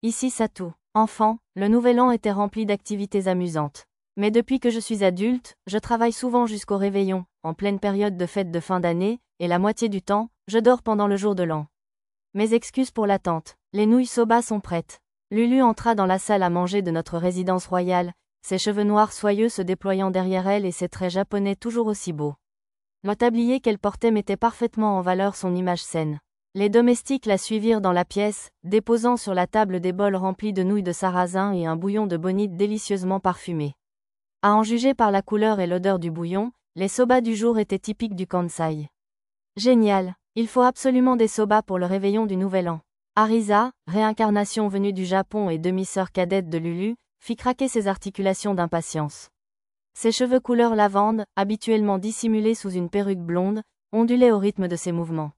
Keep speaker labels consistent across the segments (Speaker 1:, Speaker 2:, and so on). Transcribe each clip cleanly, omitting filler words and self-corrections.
Speaker 1: Ici Satou. Enfant, le nouvel an était rempli d'activités amusantes. Mais depuis que je suis adulte, je travaille souvent jusqu'au réveillon, en pleine période de fête de fin d'année, et la moitié du temps, je dors pendant le jour de l'an. Mes excuses pour l'attente. Les nouilles soba sont prêtes. Lulu entra dans la salle à manger de notre résidence royale, ses cheveux noirs soyeux se déployant derrière elle et ses traits japonais toujours aussi beaux. Le tablier qu'elle portait mettait parfaitement en valeur son image saine. Les domestiques la suivirent dans la pièce, déposant sur la table des bols remplis de nouilles de sarrasin et un bouillon de bonite délicieusement parfumé. À en juger par la couleur et l'odeur du bouillon, les soba du jour étaient typiques du Kansai. Génial! Il faut absolument des soba pour le réveillon du Nouvel An. Arisa, réincarnation venue du Japon et demi-sœur cadette de Lulu, fit craquer ses articulations d'impatience. Ses cheveux couleur lavande, habituellement dissimulés sous une perruque blonde, ondulaient au rythme de ses mouvements.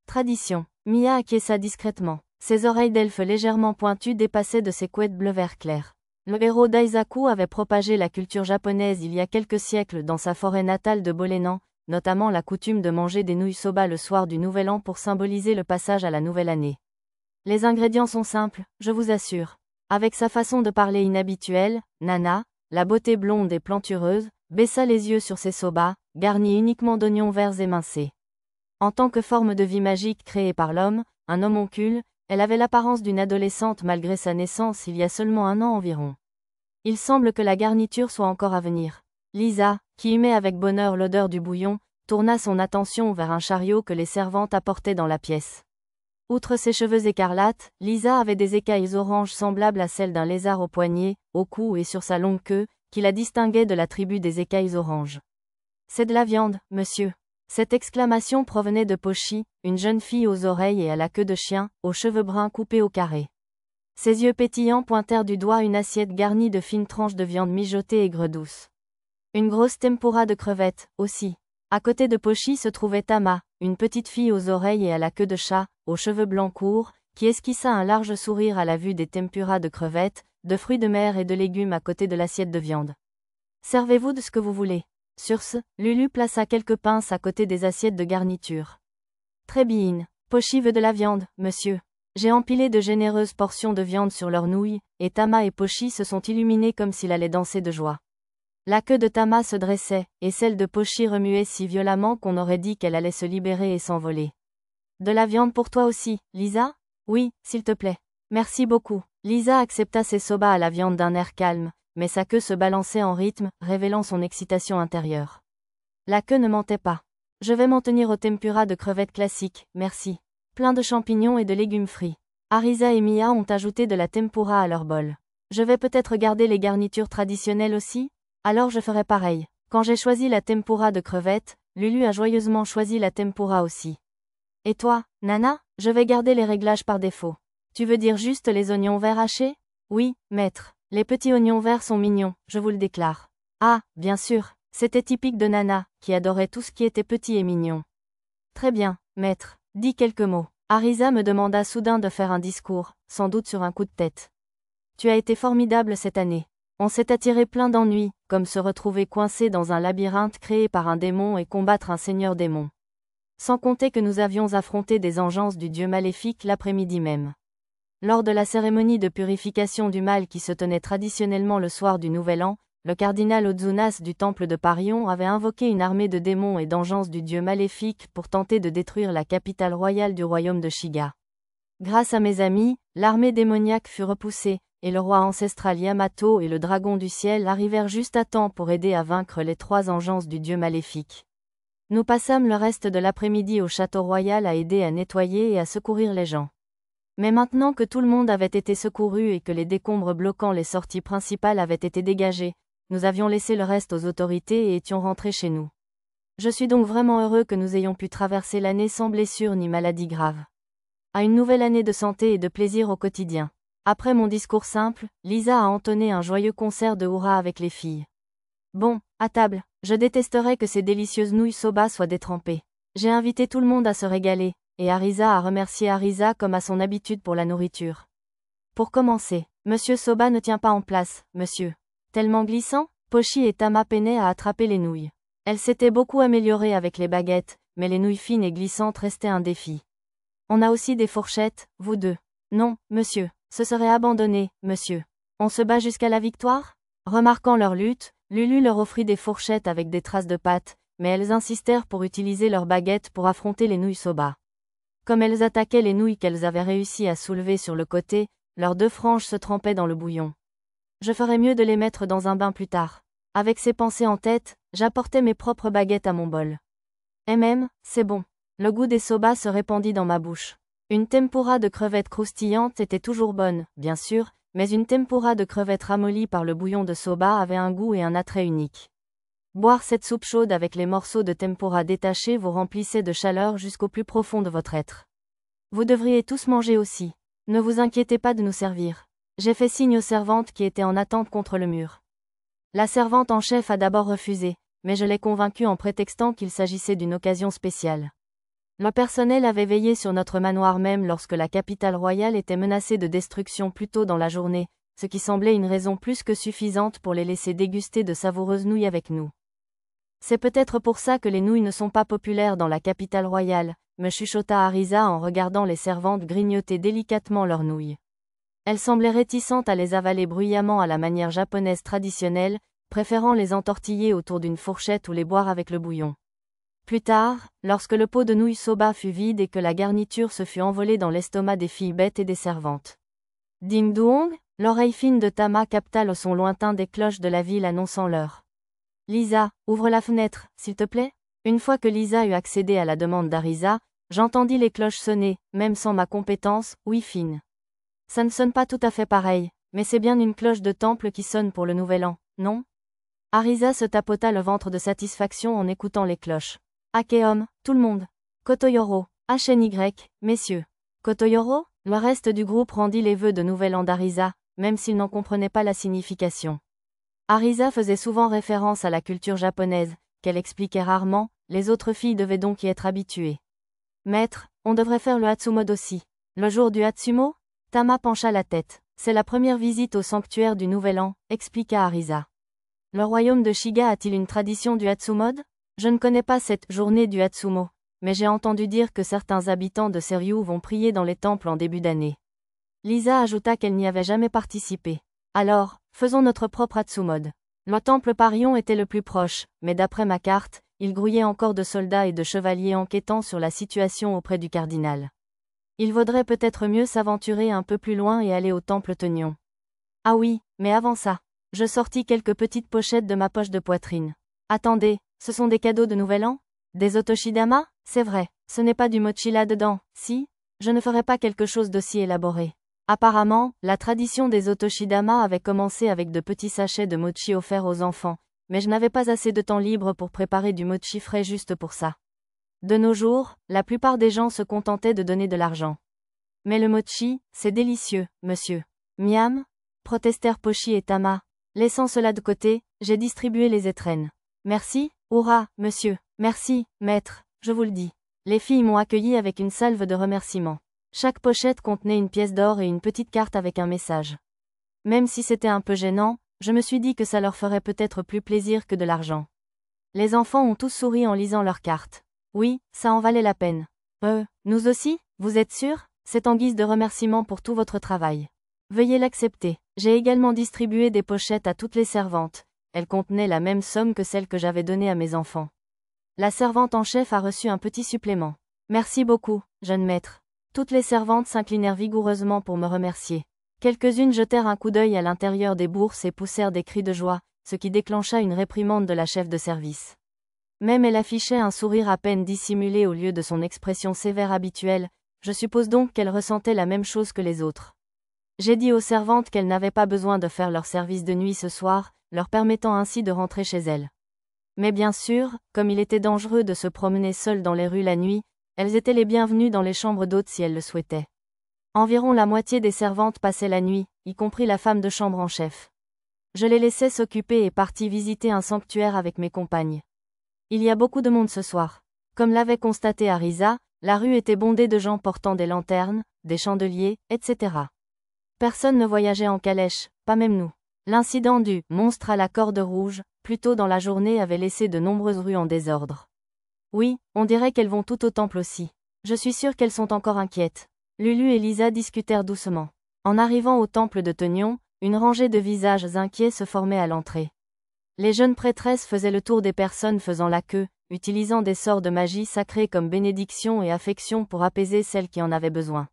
Speaker 1: Tradition. Mia acquiesça discrètement. Ses oreilles d'elfe légèrement pointues dépassaient de ses couettes bleu-vert clair. Le héros d'Aizaku avait propagé la culture japonaise il y a quelques siècles dans sa forêt natale de Bolenan, notamment la coutume de manger des nouilles soba le soir du Nouvel An pour symboliser le passage à la nouvelle année. Les ingrédients sont simples, je vous assure. Avec sa façon de parler inhabituelle, Nana, la beauté blonde et plantureuse, baissa les yeux sur ses soba, garnis uniquement d'oignons verts émincés. En tant que forme de vie magique créée par l'homme, un homoncule, elle avait l'apparence d'une adolescente malgré sa naissance il y a seulement 1 an environ. Il semble que la garniture soit encore à venir. Lisa, qui humait avec bonheur l'odeur du bouillon, tourna son attention vers un chariot que les servantes apportaient dans la pièce. Outre ses cheveux écarlates, Lisa avait des écailles oranges semblables à celles d'un lézard au poignet, au cou et sur sa longue queue, qui la distinguait de la tribu des écailles oranges. « C'est de la viande, monsieur. » Cette exclamation provenait de Pochi, une jeune fille aux oreilles et à la queue de chien, aux cheveux bruns coupés au carré. Ses yeux pétillants pointèrent du doigt une assiette garnie de fines tranches de viande mijotée aigre douce. Une grosse tempura de crevettes, aussi. À côté de Pochi se trouvait Tama, une petite fille aux oreilles et à la queue de chat, aux cheveux blancs courts, qui esquissa un large sourire à la vue des tempuras de crevettes, de fruits de mer et de légumes à côté de l'assiette de viande. Servez-vous de ce que vous voulez. Sur ce, Lulu plaça quelques pinces à côté des assiettes de garniture. Très bien. Pochi veut de la viande, monsieur. J'ai empilé de généreuses portions de viande sur leurs nouilles, et Tama et Pochi se sont illuminés comme s'il allait danser de joie. La queue de Tama se dressait, et celle de Pochi remuait si violemment qu'on aurait dit qu'elle allait se libérer et s'envoler. De la viande pour toi aussi, Lisa? Oui, s'il te plaît. Merci beaucoup. Lisa accepta ses soba à la viande d'un air calme, mais sa queue se balançait en rythme, révélant son excitation intérieure. La queue ne mentait pas. Je vais m'en tenir au tempura de crevettes classiques, merci. Plein de champignons et de légumes frits. Arisa et Mia ont ajouté de la tempura à leur bol. Je vais peut-être garder les garnitures traditionnelles aussi? Alors je ferai pareil. Quand j'ai choisi la tempura de crevettes, Lulu a joyeusement choisi la tempura aussi. Et toi, Nana? Je vais garder les réglages par défaut. Tu veux dire juste les oignons verts hachés? Oui, maître. Les petits oignons verts sont mignons, je vous le déclare. Ah, bien sûr, c'était typique de Nana, qui adorait tout ce qui était petit et mignon. Très bien, maître, dis quelques mots. Arisa me demanda soudain de faire un discours, sans doute sur un coup de tête. Tu as été formidable cette année. On s'est attiré plein d'ennuis, comme se retrouver coincé dans un labyrinthe créé par un démon et combattre un seigneur démon. Sans compter que nous avions affronté des engeances du dieu maléfique l'après-midi même. Lors de la cérémonie de purification du mal qui se tenait traditionnellement le soir du Nouvel An, le cardinal Ozunas du temple de Parion avait invoqué une armée de démons et d'engeances du dieu maléfique pour tenter de détruire la capitale royale du royaume de Shiga. Grâce à mes amis, l'armée démoniaque fut repoussée, et le roi ancestral Yamato et le dragon du ciel arrivèrent juste à temps pour aider à vaincre les 3 engeances du dieu maléfique. Nous passâmes le reste de l'après-midi au château royal à aider à nettoyer et à secourir les gens. Mais maintenant que tout le monde avait été secouru et que les décombres bloquant les sorties principales avaient été dégagés, nous avions laissé le reste aux autorités et étions rentrés chez nous. Je suis donc vraiment heureux que nous ayons pu traverser l'année sans blessure ni maladie grave. À une nouvelle année de santé et de plaisir au quotidien. Après mon discours simple, Lisa a entonné un joyeux concert de hurrah avec les filles. Bon, à table, je détesterais que ces délicieuses nouilles soba soient détrempées. J'ai invité tout le monde à se régaler, et Arisa a remercié Arisa comme à son habitude pour la nourriture. Pour commencer, Monsieur Soba ne tient pas en place, monsieur. Tellement glissant, Pochi et Tama peinaient à attraper les nouilles. Elle s'était beaucoup améliorée avec les baguettes, mais les nouilles fines et glissantes restaient un défi. On a aussi des fourchettes, vous deux. Non, monsieur, ce serait abandonné, monsieur. On se bat jusqu'à la victoire? Remarquant leur lutte, Lulu leur offrit des fourchettes avec des traces de pâtes, mais elles insistèrent pour utiliser leurs baguettes pour affronter les nouilles soba. Comme elles attaquaient les nouilles qu'elles avaient réussi à soulever sur le côté, leurs 2 franges se trempaient dans le bouillon. Je ferais mieux de les mettre dans un bain plus tard. Avec ces pensées en tête, j'apportais mes propres baguettes à mon bol. C'est bon. Le goût des soba se répandit dans ma bouche. Une tempura de crevettes croustillantes était toujours bonne, bien sûr, mais une tempura de crevettes ramollies par le bouillon de soba avait un goût et un attrait unique. Boire cette soupe chaude avec les morceaux de tempura détachés vous remplissait de chaleur jusqu'au plus profond de votre être. Vous devriez tous manger aussi. Ne vous inquiétez pas de nous servir. J'ai fait signe aux servantes qui étaient en attente contre le mur. La servante en chef a d'abord refusé, mais je l'ai convaincue en prétextant qu'il s'agissait d'une occasion spéciale. Le personnel avait veillé sur notre manoir même lorsque la capitale royale était menacée de destruction plus tôt dans la journée, ce qui semblait une raison plus que suffisante pour les laisser déguster de savoureuses nouilles avec nous. C'est peut-être pour ça que les nouilles ne sont pas populaires dans la capitale royale, me chuchota Arisa en regardant les servantes grignoter délicatement leurs nouilles. Elles semblaient réticentes à les avaler bruyamment à la manière japonaise traditionnelle, préférant les entortiller autour d'une fourchette ou les boire avec le bouillon. Plus tard, lorsque le pot de nouilles soba fut vide et que la garniture se fut envolée dans l'estomac des filles bêtes et des servantes. Ding dong, l'oreille fine de Tama capta le son lointain des cloches de la ville annonçant l'heure. Lisa, ouvre la fenêtre, s'il te plaît. Une fois que Lisa eut accédé à la demande d'Arisa, j'entendis les cloches sonner, même sans ma compétence, oui fine. Ça ne sonne pas tout à fait pareil, mais c'est bien une cloche de temple qui sonne pour le nouvel an, non? Arisa se tapota le ventre de satisfaction en écoutant les cloches. Akeom, tout le monde. Kotoyoro, HNY, messieurs. Kotoyoro? Le reste du groupe rendit les vœux de nouvel an d'Arisa, même s'ils n'en comprenaient pas la signification. Arisa faisait souvent référence à la culture japonaise, qu'elle expliquait rarement, les autres filles devaient donc y être habituées. Maître, on devrait faire le Hatsumode aussi. Le jour du Hatsumo? Tama pencha la tête. C'est la première visite au sanctuaire du Nouvel An, expliqua Arisa. Le royaume de Shiga a-t-il une tradition du Hatsumode? Je ne connais pas cette journée du Hatsumo, mais j'ai entendu dire que certains habitants de Seryu vont prier dans les temples en début d'année. Lisa ajouta qu'elle n'y avait jamais participé. Alors, faisons notre propre Hatsumode. Le temple Parion était le plus proche, mais d'après ma carte, il grouillait encore de soldats et de chevaliers enquêtant sur la situation auprès du cardinal. Il vaudrait peut-être mieux s'aventurer un peu plus loin et aller au temple Teunion. Ah oui, mais avant ça, je sortis quelques petites pochettes de ma poche de poitrine. Attendez, ce sont des cadeaux de Nouvel An? Des otoshidama? C'est vrai, ce n'est pas du mochi là-dedans, si? Je ne ferai pas quelque chose d'aussi élaboré. Apparemment, la tradition des otoshidama avait commencé avec de petits sachets de mochi offerts aux enfants, mais je n'avais pas assez de temps libre pour préparer du mochi frais juste pour ça. De nos jours, la plupart des gens se contentaient de donner de l'argent. Mais le mochi, c'est délicieux, monsieur. Miam? Protestèrent Pochi et Tama. Laissant cela de côté, j'ai distribué les étrennes. Merci, hurrah, monsieur. Merci, maître, je vous le dis. Les filles m'ont accueilli avec une salve de remerciements. Chaque pochette contenait une pièce d'or et une petite carte avec un message. Même si c'était un peu gênant, je me suis dit que ça leur ferait peut-être plus plaisir que de l'argent. Les enfants ont tous souri en lisant leurs cartes. Oui, ça en valait la peine. Nous aussi, vous êtes sûrs? C'est en guise de remerciement pour tout votre travail. Veuillez l'accepter. J'ai également distribué des pochettes à toutes les servantes. Elles contenaient la même somme que celle que j'avais donnée à mes enfants. La servante en chef a reçu un petit supplément. Merci beaucoup, jeune maître. Toutes les servantes s'inclinèrent vigoureusement pour me remercier. Quelques-unes jetèrent un coup d'œil à l'intérieur des bourses et poussèrent des cris de joie, ce qui déclencha une réprimande de la chef de service. Même elle affichait un sourire à peine dissimulé au lieu de son expression sévère habituelle, je suppose donc qu'elle ressentait la même chose que les autres. J'ai dit aux servantes qu'elles n'avaient pas besoin de faire leur service de nuit ce soir, leur permettant ainsi de rentrer chez elles. Mais bien sûr, comme il était dangereux de se promener seule dans les rues la nuit, elles étaient les bienvenues dans les chambres d'hôtes si elles le souhaitaient. Environ la moitié des servantes passaient la nuit, y compris la femme de chambre en chef. Je les laissais s'occuper et partis visiter un sanctuaire avec mes compagnes. Il y a beaucoup de monde ce soir. Comme l'avait constaté Arisa, la rue était bondée de gens portant des lanternes, des chandeliers, etc. Personne ne voyageait en calèche, pas même nous. L'incident du « monstre à la corde rouge » plus tôt dans la journée avait laissé de nombreuses rues en désordre. Oui, on dirait qu'elles vont toutes au temple aussi. Je suis sûre qu'elles sont encore inquiètes. Lulu et Lisa discutèrent doucement. En arrivant au temple de Tenion, une rangée de visages inquiets se formait à l'entrée. Les jeunes prêtresses faisaient le tour des personnes faisant la queue, utilisant des sorts de magie sacrée comme bénédiction et affection pour apaiser celles qui en avaient besoin.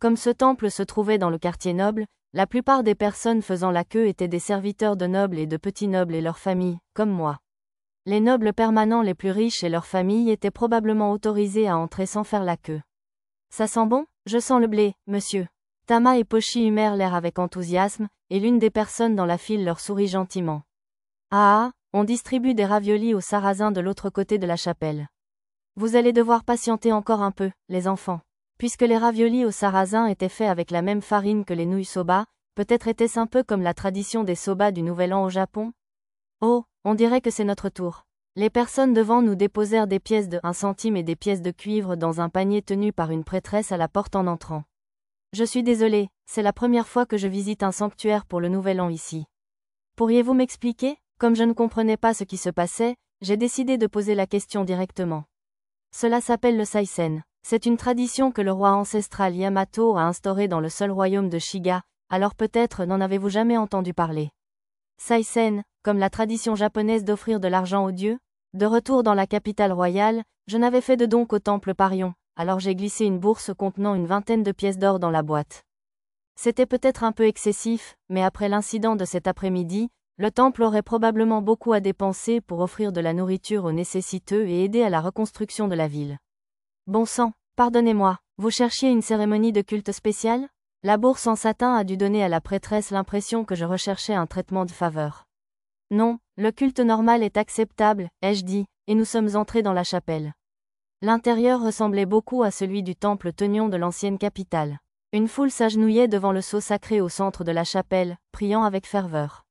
Speaker 1: Comme ce temple se trouvait dans le quartier noble, la plupart des personnes faisant la queue étaient des serviteurs de nobles et de petits nobles et leurs familles, comme moi. Les nobles permanents les plus riches et leurs familles étaient probablement autorisés à entrer sans faire la queue. Ça sent bon? Je sens le blé, monsieur. Tama et Pochi humèrent l'air avec enthousiasme, et l'une des personnes dans la file leur sourit gentiment. Ah, on distribue des raviolis aux sarrasins de l'autre côté de la chapelle. Vous allez devoir patienter encore un peu, les enfants. Puisque les raviolis aux sarrasins étaient faits avec la même farine que les nouilles soba, peut-être était-ce un peu comme la tradition des soba du Nouvel An au Japon? Oh, on dirait que c'est notre tour. Les personnes devant nous déposèrent des pièces de 1 centime et des pièces de cuivre dans un panier tenu par une prêtresse à la porte en entrant. Je suis désolée, c'est la première fois que je visite un sanctuaire pour le Nouvel An ici. Pourriez-vous m'expliquer? Comme je ne comprenais pas ce qui se passait, j'ai décidé de poser la question directement. Cela s'appelle le Saisen. C'est une tradition que le roi ancestral Yamato a instaurée dans le seul royaume de Shiga, alors peut-être n'en avez-vous jamais entendu parler. Saisen, comme la tradition japonaise d'offrir de l'argent aux dieux? De retour dans la capitale royale, je n'avais fait de don qu'au temple Parion, alors j'ai glissé une bourse contenant une vingtaine de pièces d'or dans la boîte. C'était peut-être un peu excessif, mais après l'incident de cet après-midi, le temple aurait probablement beaucoup à dépenser pour offrir de la nourriture aux nécessiteux et aider à la reconstruction de la ville. Bon sang, pardonnez-moi, vous cherchiez une cérémonie de culte spéciale? La bourse en satin a dû donner à la prêtresse l'impression que je recherchais un traitement de faveur. Non, le culte normal est acceptable, ai-je dit, et nous sommes entrés dans la chapelle. L'intérieur ressemblait beaucoup à celui du temple Tenion de l'ancienne capitale. Une foule s'agenouillait devant le sceau sacré au centre de la chapelle, priant avec ferveur.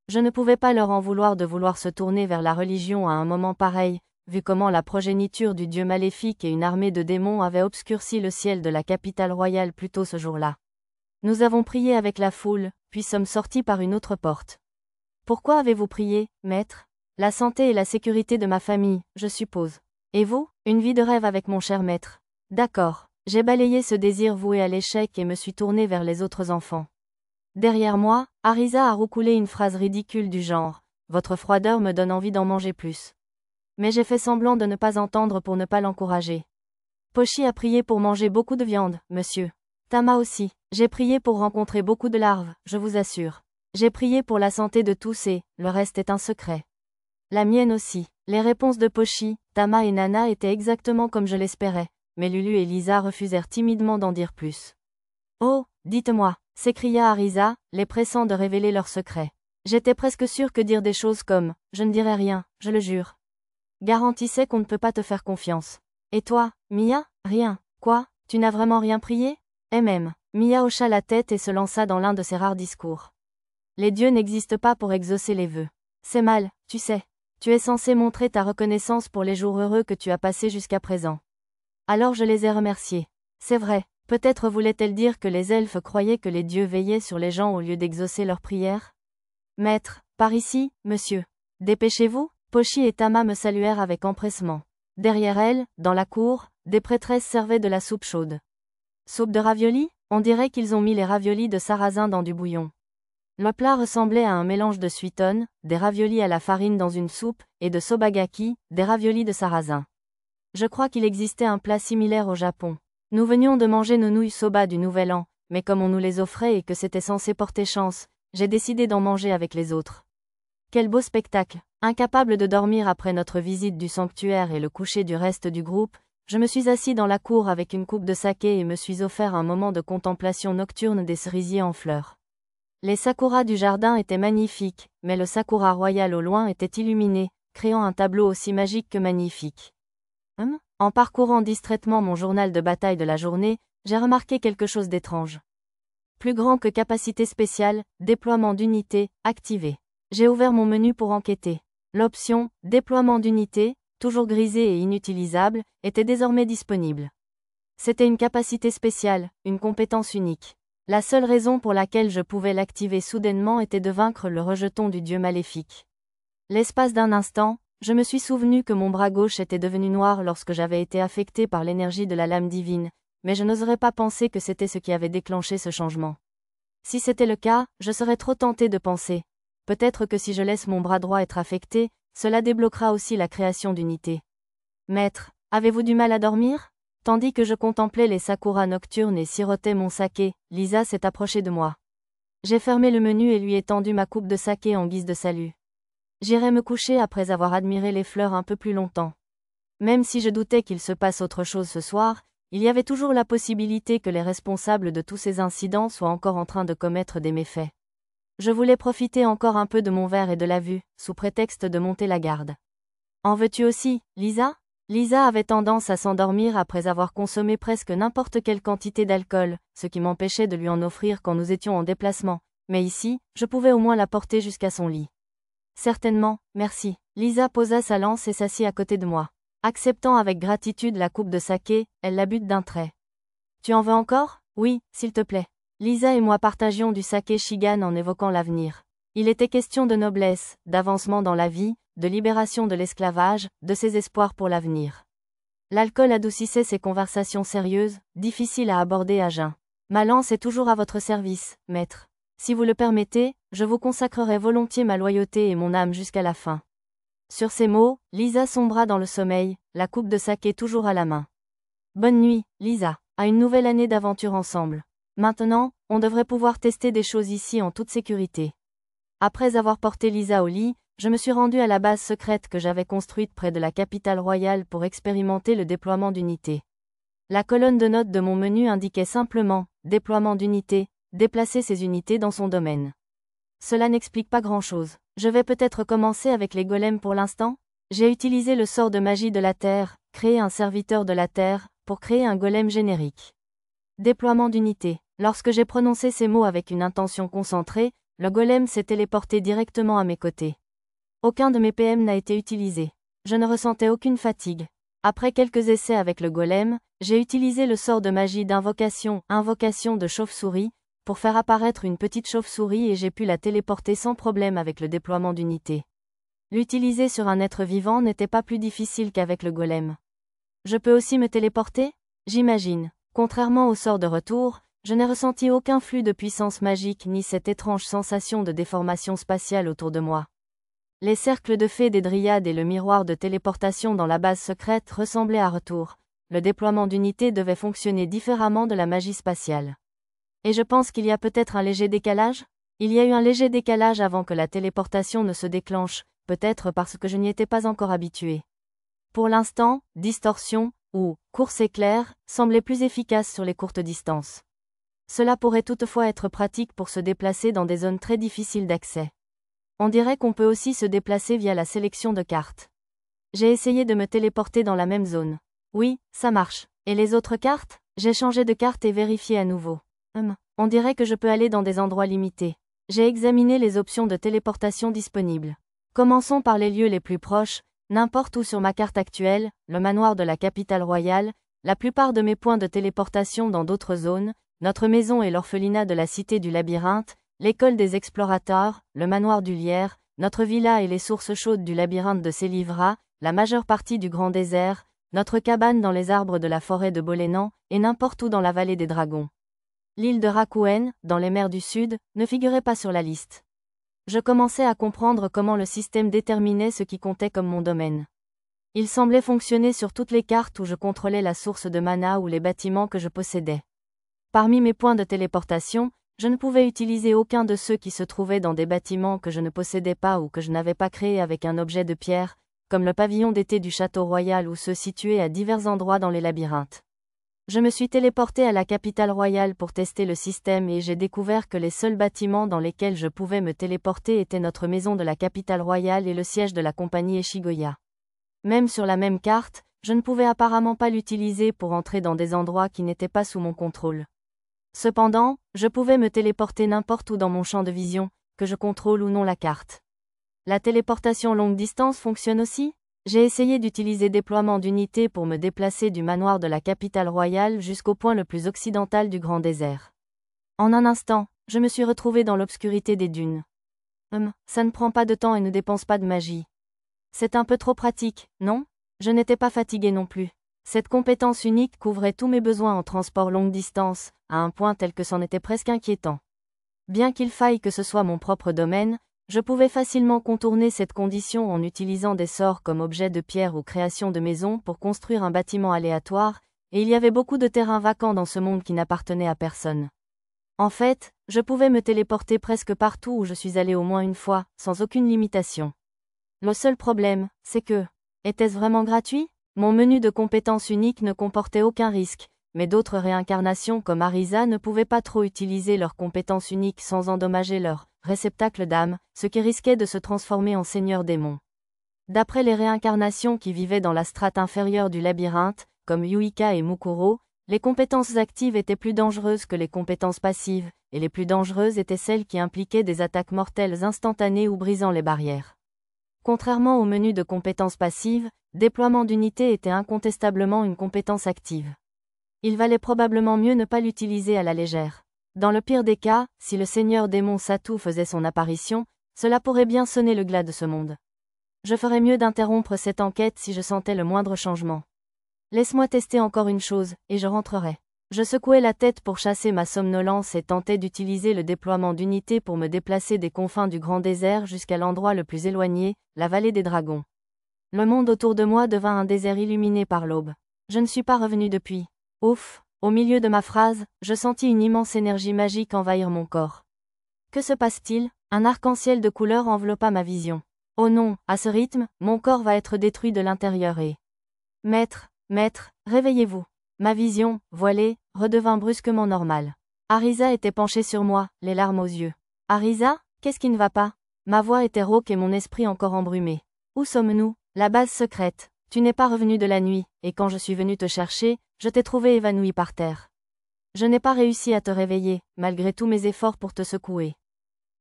Speaker 1: Je ne pouvais pas leur en vouloir de vouloir se tourner vers la religion à un moment pareil, vu comment la progéniture du dieu maléfique et une armée de démons avaient obscurci le ciel de la capitale royale plus tôt ce jour-là. Nous avons prié avec la foule, puis sommes sortis par une autre porte. Pourquoi avez-vous prié, maître? La santé et la sécurité de ma famille, je suppose. Et vous? Une vie de rêve avec mon cher maître. D'accord. J'ai balayé ce désir voué à l'échec et me suis tourné vers les autres enfants. Derrière moi, Arisa a roucoulé une phrase ridicule du genre « Votre froideur me donne envie d'en manger plus ». Mais j'ai fait semblant de ne pas entendre pour ne pas l'encourager. Pochi a prié pour manger beaucoup de viande, monsieur. Tama aussi. J'ai prié pour rencontrer beaucoup de larves, je vous assure. J'ai prié pour la santé de tous et, le reste est un secret. La mienne aussi. Les réponses de Pochi, Tama et Nana étaient exactement comme je l'espérais, mais Lulu et Lisa refusèrent timidement d'en dire plus. Oh, dites-moi, s'écria Arisa, les pressant de révéler leur secret. J'étais presque sûre que dire des choses comme « je ne dirai rien, je le jure » garantissait qu'on ne peut pas te faire confiance. Et toi, Mia? Rien. Quoi? Tu n'as vraiment rien prié? MM. Mia hocha la tête et se lança dans l'un de ses rares discours. Les dieux n'existent pas pour exaucer les vœux. C'est mal, tu sais. Tu es censé montrer ta reconnaissance pour les jours heureux que tu as passés jusqu'à présent. Alors je les ai remerciés. C'est vrai, peut-être voulait-elle dire que les elfes croyaient que les dieux veillaient sur les gens au lieu d'exaucer leurs prières? Maître, par ici, monsieur. Dépêchez-vous? Pochi et Tama me saluèrent avec empressement. Derrière elles, dans la cour, des prêtresses servaient de la soupe chaude. Soupe de raviolis? On dirait qu'ils ont mis les raviolis de sarrasin dans du bouillon. Le plat ressemblait à un mélange de suiton, des raviolis à la farine dans une soupe, et de sobagaki, des raviolis de sarrasin. Je crois qu'il existait un plat similaire au Japon. Nous venions de manger nos nouilles soba du Nouvel An, mais comme on nous les offrait et que c'était censé porter chance, j'ai décidé d'en manger avec les autres. Quel beau spectacle! Incapable de dormir après notre visite du sanctuaire et le coucher du reste du groupe, je me suis assis dans la cour avec une coupe de saké et me suis offert un moment de contemplation nocturne des cerisiers en fleurs. Les sakuras du jardin étaient magnifiques, mais le sakura royal au loin était illuminé, créant un tableau aussi magique que magnifique. En parcourant distraitement mon journal de bataille de la journée, j'ai remarqué quelque chose d'étrange. Plus grand que capacité spéciale, déploiement d'unité, activé. J'ai ouvert mon menu pour enquêter. L'option « Déploiement d'unité », toujours grisée et inutilisable, était désormais disponible. C'était une capacité spéciale, une compétence unique. La seule raison pour laquelle je pouvais l'activer soudainement était de vaincre le rejeton du dieu maléfique. L'espace d'un instant, je me suis souvenu que mon bras gauche était devenu noir lorsque j'avais été affecté par l'énergie de la lame divine, mais je n'oserais pas penser que c'était ce qui avait déclenché ce changement. Si c'était le cas, je serais trop tentée de penser. Peut-être que si je laisse mon bras droit être affecté, cela débloquera aussi la création d'unité. Maître, avez-vous du mal à dormir? Tandis que je contemplais les sakuras nocturnes et sirotais mon saké, Lisa s'est approchée de moi. J'ai fermé le menu et lui ai tendu ma coupe de saké en guise de salut. J'irai me coucher après avoir admiré les fleurs un peu plus longtemps. Même si je doutais qu'il se passe autre chose ce soir, il y avait toujours la possibilité que les responsables de tous ces incidents soient encore en train de commettre des méfaits. Je voulais profiter encore un peu de mon verre et de la vue, sous prétexte de monter la garde. En veux-tu aussi, Lisa? Lisa avait tendance à s'endormir après avoir consommé presque n'importe quelle quantité d'alcool, ce qui m'empêchait de lui en offrir quand nous étions en déplacement, mais ici, je pouvais au moins la porter jusqu'à son lit. Certainement, merci. Lisa posa sa lance et s'assit à côté de moi. Acceptant avec gratitude la coupe de saké, elle la but d'un trait. Tu en veux encore? Oui, s'il te plaît. Lisa et moi partagions du saké Shigan en évoquant l'avenir. Il était question de noblesse, d'avancement dans la vie, de libération de l'esclavage, de ses espoirs pour l'avenir. L'alcool adoucissait ces conversations sérieuses, difficiles à aborder à jeun. Ma lance est toujours à votre service, maître. Si vous le permettez, je vous consacrerai volontiers ma loyauté et mon âme jusqu'à la fin. Sur ces mots, Lisa sombra dans le sommeil, la coupe de saké toujours à la main. Bonne nuit, Lisa. À une nouvelle année d'aventure ensemble. Maintenant, on devrait pouvoir tester des choses ici en toute sécurité. Après avoir porté Lisa au lit, je me suis rendue à la base secrète que j'avais construite près de la capitale royale pour expérimenter le déploiement d'unités. La colonne de notes de mon menu indiquait simplement « Déploiement d'unités », déplacer ces unités dans son domaine. Cela n'explique pas grand-chose. Je vais peut-être commencer avec les golems pour l'instant? J'ai utilisé le sort de magie de la Terre, créer un serviteur de la Terre, pour créer un golem générique. Déploiement d'unités. Lorsque j'ai prononcé ces mots avec une intention concentrée, le golem s'est téléporté directement à mes côtés. Aucun de mes PM n'a été utilisé. Je ne ressentais aucune fatigue. Après quelques essais avec le golem, j'ai utilisé le sort de magie d'invocation, invocation de chauve-souris, pour faire apparaître une petite chauve-souris et j'ai pu la téléporter sans problème avec le déploiement d'unités. L'utiliser sur un être vivant n'était pas plus difficile qu'avec le golem. Je peux aussi me téléporter? J'imagine. Contrairement au sort de retour, je n'ai ressenti aucun flux de puissance magique ni cette étrange sensation de déformation spatiale autour de moi. Les cercles de fées des dryades et le miroir de téléportation dans la base secrète ressemblaient à retour. Le déploiement d'unités devait fonctionner différemment de la magie spatiale. Et je pense qu'il y a peut-être un léger décalage? Il y a eu un léger décalage avant que la téléportation ne se déclenche, peut-être parce que je n'y étais pas encore habitué. Pour l'instant, distorsion, ou course éclair, semblait plus efficace sur les courtes distances. Cela pourrait toutefois être pratique pour se déplacer dans des zones très difficiles d'accès. On dirait qu'on peut aussi se déplacer via la sélection de cartes. J'ai essayé de me téléporter dans la même zone. Oui, ça marche. Et les autres cartes? J'ai changé de carte et vérifié à nouveau. On dirait que je peux aller dans des endroits limités. J'ai examiné les options de téléportation disponibles. Commençons par les lieux les plus proches, n'importe où sur ma carte actuelle, le manoir de la capitale royale, la plupart de mes points de téléportation dans d'autres zones, notre maison et l'orphelinat de la cité du labyrinthe, l'école des explorateurs, le manoir du lierre, notre villa et les sources chaudes du labyrinthe de Célivra, la majeure partie du grand désert, notre cabane dans les arbres de la forêt de Bolénan, et n'importe où dans la vallée des dragons. L'île de Rakuen, dans les mers du Sud, ne figurait pas sur la liste. Je commençais à comprendre comment le système déterminait ce qui comptait comme mon domaine. Il semblait fonctionner sur toutes les cartes où je contrôlais la source de mana ou les bâtiments que je possédais. Parmi mes points de téléportation, je ne pouvais utiliser aucun de ceux qui se trouvaient dans des bâtiments que je ne possédais pas ou que je n'avais pas créés avec un objet de pierre, comme le pavillon d'été du château royal ou ceux situés à divers endroits dans les labyrinthes. Je me suis téléporté à la capitale royale pour tester le système et j'ai découvert que les seuls bâtiments dans lesquels je pouvais me téléporter étaient notre maison de la capitale royale et le siège de la compagnie Eshigoya. Même sur la même carte, je ne pouvais apparemment pas l'utiliser pour entrer dans des endroits qui n'étaient pas sous mon contrôle. Cependant, je pouvais me téléporter n'importe où dans mon champ de vision, que je contrôle ou non la carte. La téléportation longue distance fonctionne aussi? J'ai essayé d'utiliser déploiement d'unités pour me déplacer du manoir de la capitale royale jusqu'au point le plus occidental du grand désert. En un instant, je me suis retrouvé dans l'obscurité des dunes. Ça ne prend pas de temps et ne dépense pas de magie. C'est un peu trop pratique, non? Je n'étais pas fatigué non plus. Cette compétence unique couvrait tous mes besoins en transport longue distance, à un point tel que c'en était presque inquiétant. Bien qu'il faille que ce soit mon propre domaine, je pouvais facilement contourner cette condition en utilisant des sorts comme objet de pierre ou création de maison pour construire un bâtiment aléatoire, et il y avait beaucoup de terrain vacant dans ce monde qui n'appartenait à personne. En fait, je pouvais me téléporter presque partout où je suis allé au moins une fois, sans aucune limitation. Le seul problème, c'est que, était-ce vraiment gratuit? Mon menu de compétences uniques ne comportait aucun risque, mais d'autres réincarnations comme Arisa ne pouvaient pas trop utiliser leurs compétences uniques sans endommager leur réceptacle d'âme, ce qui risquait de se transformer en seigneur démon. D'après les réincarnations qui vivaient dans la strate inférieure du labyrinthe, comme Yuika et Mukuro, les compétences actives étaient plus dangereuses que les compétences passives, et les plus dangereuses étaient celles qui impliquaient des attaques mortelles instantanées ou brisant les barrières. Contrairement au menu de compétences passives, déploiement d'unité était incontestablement une compétence active. Il valait probablement mieux ne pas l'utiliser à la légère. Dans le pire des cas, si le seigneur démon Satu faisait son apparition, cela pourrait bien sonner le glas de ce monde. Je ferais mieux d'interrompre cette enquête si je sentais le moindre changement. Laisse-moi tester encore une chose, et je rentrerai. Je secouai la tête pour chasser ma somnolence et tentais d'utiliser le déploiement d'unité pour me déplacer des confins du grand désert jusqu'à l'endroit le plus éloigné, la vallée des dragons. Le monde autour de moi devint un désert illuminé par l'aube. Je ne suis pas revenu depuis. Ouf, au milieu de ma phrase, je sentis une immense énergie magique envahir mon corps. Que se passe-t-il? Un arc-en-ciel de couleurs enveloppa ma vision. Oh non, à ce rythme, mon corps va être détruit de l'intérieur et... Maître, réveillez-vous. Ma vision, voilée, redevint brusquement normale. Arisa était penchée sur moi, les larmes aux yeux. Arisa, qu'est-ce qui ne va pas? Ma voix était rauque et mon esprit encore embrumé. Où sommes-nous? La base secrète. Tu n'es pas revenu de la nuit, et quand je suis venu te chercher, je t'ai trouvé évanoui par terre. Je n'ai pas réussi à te réveiller, malgré tous mes efforts pour te secouer.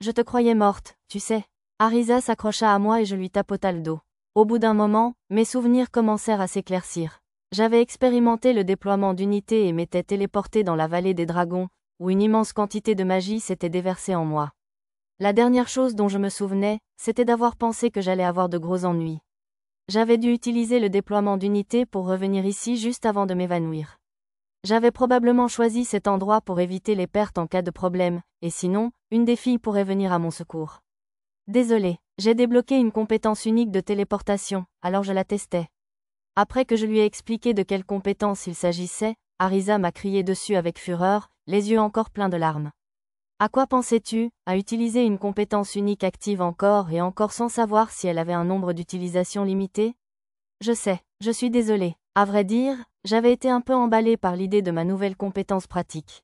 Speaker 1: Je te croyais morte, tu sais. Arisa s'accrocha à moi et je lui tapota le dos. Au bout d'un moment, mes souvenirs commencèrent à s'éclaircir. J'avais expérimenté le déploiement d'unités et m'étais téléporté dans la vallée des dragons, où une immense quantité de magie s'était déversée en moi. La dernière chose dont je me souvenais, c'était d'avoir pensé que j'allais avoir de gros ennuis. J'avais dû utiliser le déploiement d'unités pour revenir ici juste avant de m'évanouir. J'avais probablement choisi cet endroit pour éviter les pertes en cas de problème, et sinon, une des filles pourrait venir à mon secours. Désolé, j'ai débloqué une compétence unique de téléportation, alors je la testais. Après que je lui ai expliqué de quelle compétence il s'agissait, Arisa m'a crié dessus avec fureur, les yeux encore pleins de larmes. À quoi pensais-tu, à utiliser une compétence unique active encore et encore sans savoir si elle avait un nombre d'utilisations limité? Je sais, je suis désolé. À vrai dire, j'avais été un peu emballé par l'idée de ma nouvelle compétence pratique.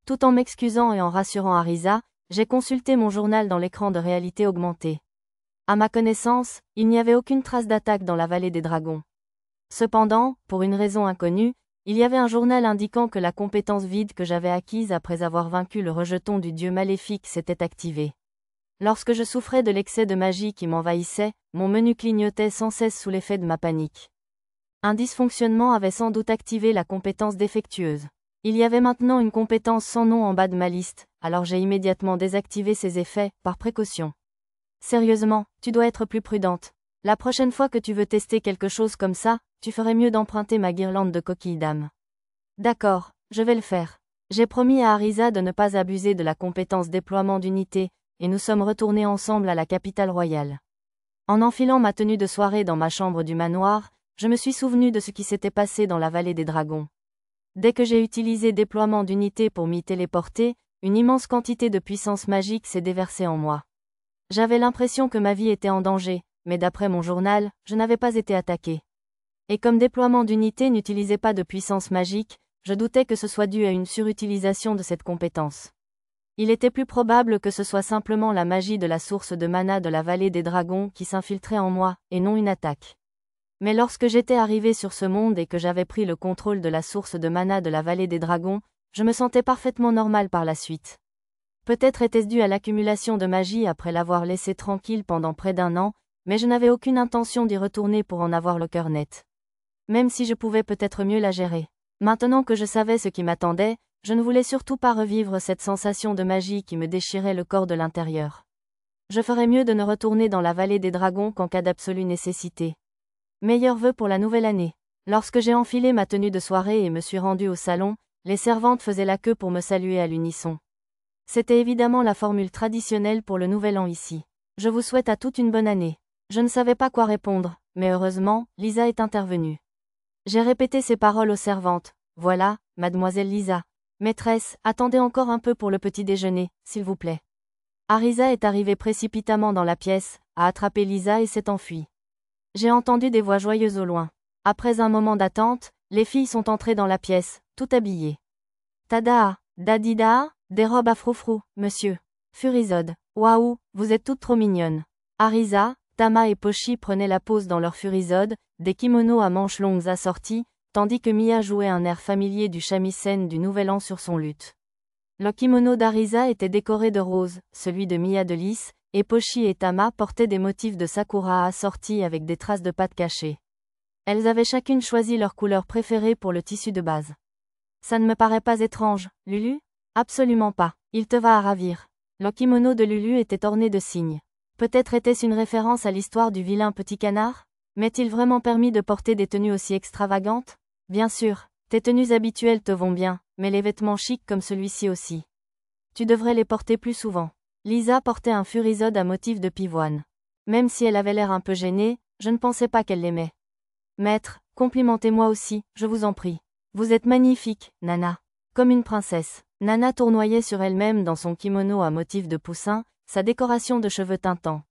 Speaker 1: Tout en m'excusant et en rassurant Arisa, j'ai consulté mon journal dans l'écran de réalité augmentée. À ma connaissance, il n'y avait aucune trace d'attaque dans la vallée des dragons. Cependant, pour une raison inconnue, il y avait un journal indiquant que la compétence vide que j'avais acquise après avoir vaincu le rejeton du dieu maléfique s'était activée. Lorsque je souffrais de l'excès de magie qui m'envahissait, mon menu clignotait sans cesse sous l'effet de ma panique. Un dysfonctionnement avait sans doute activé la compétence défectueuse. Il y avait maintenant une compétence sans nom en bas de ma liste, alors j'ai immédiatement désactivé ses effets, par précaution. Sérieusement, tu dois être plus prudente. La prochaine fois que tu veux tester quelque chose comme ça, tu ferais mieux d'emprunter ma guirlande de coquilles d'âme. D'accord, je vais le faire. J'ai promis à Arisa de ne pas abuser de la compétence déploiement d'unité, et nous sommes retournés ensemble à la capitale royale. En enfilant ma tenue de soirée dans ma chambre du manoir, je me suis souvenu de ce qui s'était passé dans la vallée des dragons. Dès que j'ai utilisé déploiement d'unité pour m'y téléporter, une immense quantité de puissance magique s'est déversée en moi. J'avais l'impression que ma vie était en danger, mais d'après mon journal, je n'avais pas été attaqué. Et comme déploiement d'unité n'utilisait pas de puissance magique, je doutais que ce soit dû à une surutilisation de cette compétence. Il était plus probable que ce soit simplement la magie de la source de mana de la vallée des dragons qui s'infiltrait en moi, et non une attaque. Mais lorsque j'étais arrivé sur ce monde et que j'avais pris le contrôle de la source de mana de la vallée des dragons, je me sentais parfaitement normal par la suite. Peut-être était-ce dû à l'accumulation de magie après l'avoir laissé tranquille pendant près d'1 an, mais je n'avais aucune intention d'y retourner pour en avoir le cœur net. Même si je pouvais peut-être mieux la gérer. Maintenant que je savais ce qui m'attendait, je ne voulais surtout pas revivre cette sensation de magie qui me déchirait le corps de l'intérieur. Je ferais mieux de ne retourner dans la vallée des dragons qu'en cas d'absolue nécessité. Meilleurs vœux pour la nouvelle année. Lorsque j'ai enfilé ma tenue de soirée et me suis rendue au salon, les servantes faisaient la queue pour me saluer à l'unisson. C'était évidemment la formule traditionnelle pour le nouvel an ici. Je vous souhaite à toute une bonne année. Je ne savais pas quoi répondre, mais heureusement, Lisa est intervenue. J'ai répété ces paroles aux servantes. Voilà, mademoiselle Lisa. Maîtresse, attendez encore un peu pour le petit déjeuner, s'il vous plaît. Arisa est arrivée précipitamment dans la pièce, a attrapé Lisa et s'est enfuie. J'ai entendu des voix joyeuses au loin. Après un moment d'attente, les filles sont entrées dans la pièce, toutes habillées. Tada, dadida, des robes à froufrou, monsieur. Furisode. Waouh, vous êtes toutes trop mignonnes. Arisa, Tama et Pochi prenaient la pose dans leur furisode, des kimonos à manches longues assortis, tandis que Mia jouait un air familier du shamisen du Nouvel An sur son luth. Le kimono d'Arisa était décoré de rose, celui de Mia de lys, et Pochi et Tama portaient des motifs de sakura assortis avec des traces de pâte cachées. Elles avaient chacune choisi leur couleur préférée pour le tissu de base. Ça ne me paraît pas étrange, Lulu? Absolument pas, il te va à ravir. Le kimono de Lulu était orné de cygnes. Peut-être était-ce une référence à l'histoire du vilain petit canard? M'est-il vraiment permis de porter des tenues aussi extravagantes? Bien sûr, tes tenues habituelles te vont bien, mais les vêtements chics comme celui-ci aussi. Tu devrais les porter plus souvent. Lisa portait un furisode à motif de pivoine. Même si elle avait l'air un peu gênée, je ne pensais pas qu'elle l'aimait. Maître, complimentez-moi aussi, je vous en prie. Vous êtes magnifique, Nana. Comme une princesse. Nana tournoyait sur elle-même dans son kimono à motif de poussin, sa décoration de cheveux tintants.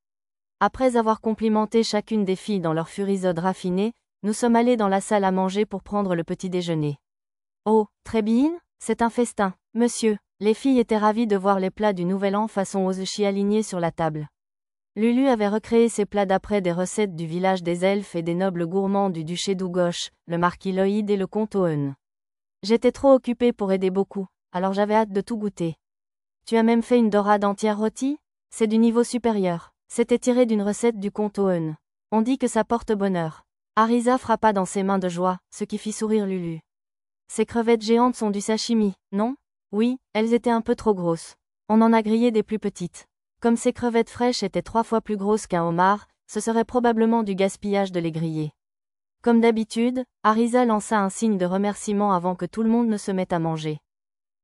Speaker 1: Après avoir complimenté chacune des filles dans leur furisode raffiné, nous sommes allés dans la salle à manger pour prendre le petit déjeuner. Oh, très bien, c'est un festin, monsieur. Les filles étaient ravies de voir les plats du Nouvel An façon ozushi alignés sur la table. Lulu avait recréé ces plats d'après des recettes du village des elfes et des nobles gourmands du duché d'Ugosh, le marquis Lloyd et le comte Owen. J'étais trop occupée pour aider beaucoup, alors j'avais hâte de tout goûter. Tu as même fait une dorade entière rôtie? C'est du niveau supérieur. C'était tiré d'une recette du comte Owen. On dit que ça porte bonheur. Arisa frappa dans ses mains de joie, ce qui fit sourire Lulu. Ces crevettes géantes sont du sashimi, non? Oui, elles étaient un peu trop grosses. On en a grillé des plus petites. Comme ces crevettes fraîches étaient 3 fois plus grosses qu'un homard, ce serait probablement du gaspillage de les griller. Comme d'habitude, Arisa lança un signe de remerciement avant que tout le monde ne se mette à manger.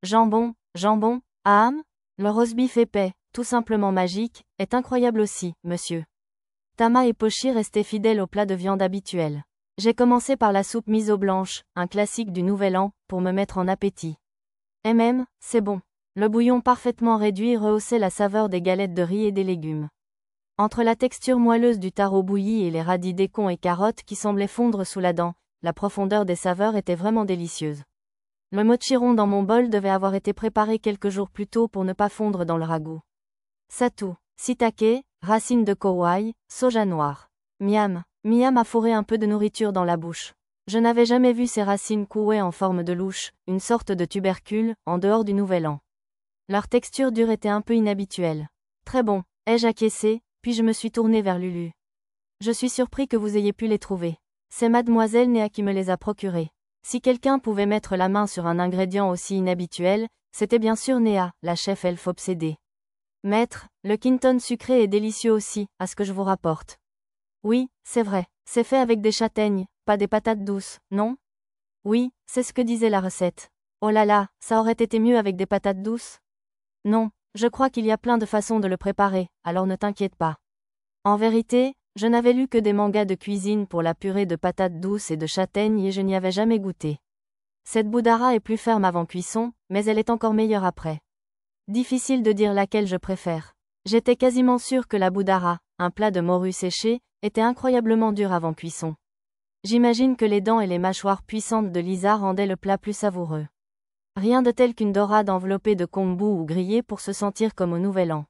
Speaker 1: Jambon, aham, le roast-beef épais, tout simplement magique, est incroyable aussi, monsieur. Tama et Pochi restaient fidèles au plat de viande habituel. J'ai commencé par la soupe miso blanche, un classique du Nouvel An, pour me mettre en appétit. C'est bon. Le bouillon parfaitement réduit rehaussait la saveur des galettes de riz et des légumes. Entre la texture moelleuse du taro bouilli et les radis d'écon et carottes qui semblaient fondre sous la dent, la profondeur des saveurs était vraiment délicieuse. Le mochiron dans mon bol devait avoir été préparé quelques jours plus tôt pour ne pas fondre dans le ragoût. Satu, shiitake, racines de kowai, soja noir. Miam, Miam a fourré un peu de nourriture dans la bouche. Je n'avais jamais vu ces racines couées en forme de louche, une sorte de tubercule, en dehors du Nouvel An. Leur texture dure était un peu inhabituelle. Très bon, ai-je acquiescé, puis je me suis tournée vers Lulu. Je suis surpris que vous ayez pu les trouver. C'est mademoiselle Néa qui me les a procurés. Si quelqu'un pouvait mettre la main sur un ingrédient aussi inhabituel, c'était bien sûr Néa, la chef elfe obsédée. Maître, le Quinton sucré est délicieux aussi, à ce que je vous rapporte. Oui, c'est vrai, c'est fait avec des châtaignes, pas des patates douces, non? Oui, c'est ce que disait la recette. Oh là là, ça aurait été mieux avec des patates douces? Non, je crois qu'il y a plein de façons de le préparer, alors ne t'inquiète pas. En vérité, je n'avais lu que des mangas de cuisine pour la purée de patates douces et de châtaignes et je n'y avais jamais goûté. Cette boudara est plus ferme avant cuisson, mais elle est encore meilleure après. Difficile de dire laquelle je préfère. J'étais quasiment sûre que la boudara, un plat de morue séchée, était incroyablement dur avant cuisson. J'imagine que les dents et les mâchoires puissantes de Lisa rendaient le plat plus savoureux. Rien de tel qu'une dorade enveloppée de kombu ou grillée pour se sentir comme au Nouvel An.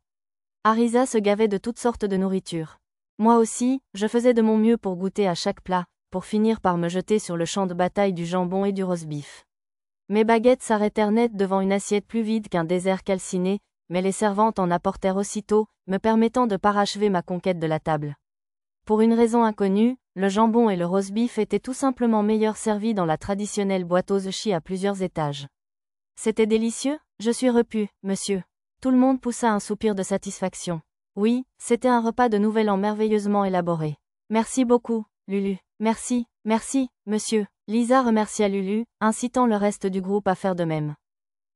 Speaker 1: Arisa se gavait de toutes sortes de nourriture. Moi aussi, je faisais de mon mieux pour goûter à chaque plat, pour finir par me jeter sur le champ de bataille du jambon et du roast-beef. Mes baguettes s'arrêtèrent net devant une assiette plus vide qu'un désert calciné, mais les servantes en apportèrent aussitôt, me permettant de parachever ma conquête de la table. Pour une raison inconnue, le jambon et le roast-beef étaient tout simplement meilleurs servis dans la traditionnelle boîte aux sushi à plusieurs étages. C'était délicieux, je suis repu, monsieur. Tout le monde poussa un soupir de satisfaction. Oui, c'était un repas de Nouvel An merveilleusement élaboré. Merci beaucoup, Lulu. Merci, monsieur. Lisa remercia Lulu, incitant le reste du groupe à faire de même.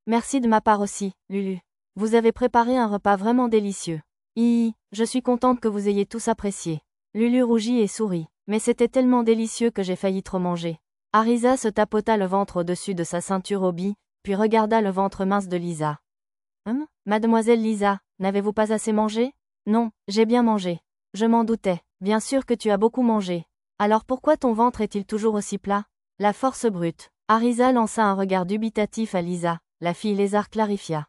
Speaker 1: Merci de ma part aussi, Lulu. Vous avez préparé un repas vraiment délicieux. Je suis contente que vous ayez tous apprécié. Lulu rougit et sourit. Mais c'était tellement délicieux que j'ai failli trop manger. Arisa se tapota le ventre au-dessus de sa ceinture Obi, puis regarda le ventre mince de Lisa. Mademoiselle Lisa, n'avez-vous pas assez mangé? Non, j'ai bien mangé. Je m'en doutais. Bien sûr que tu as beaucoup mangé. Alors pourquoi ton ventre est-il toujours aussi plat? La force brute. Arisa lança un regard dubitatif à Lisa. La fille lézard clarifia.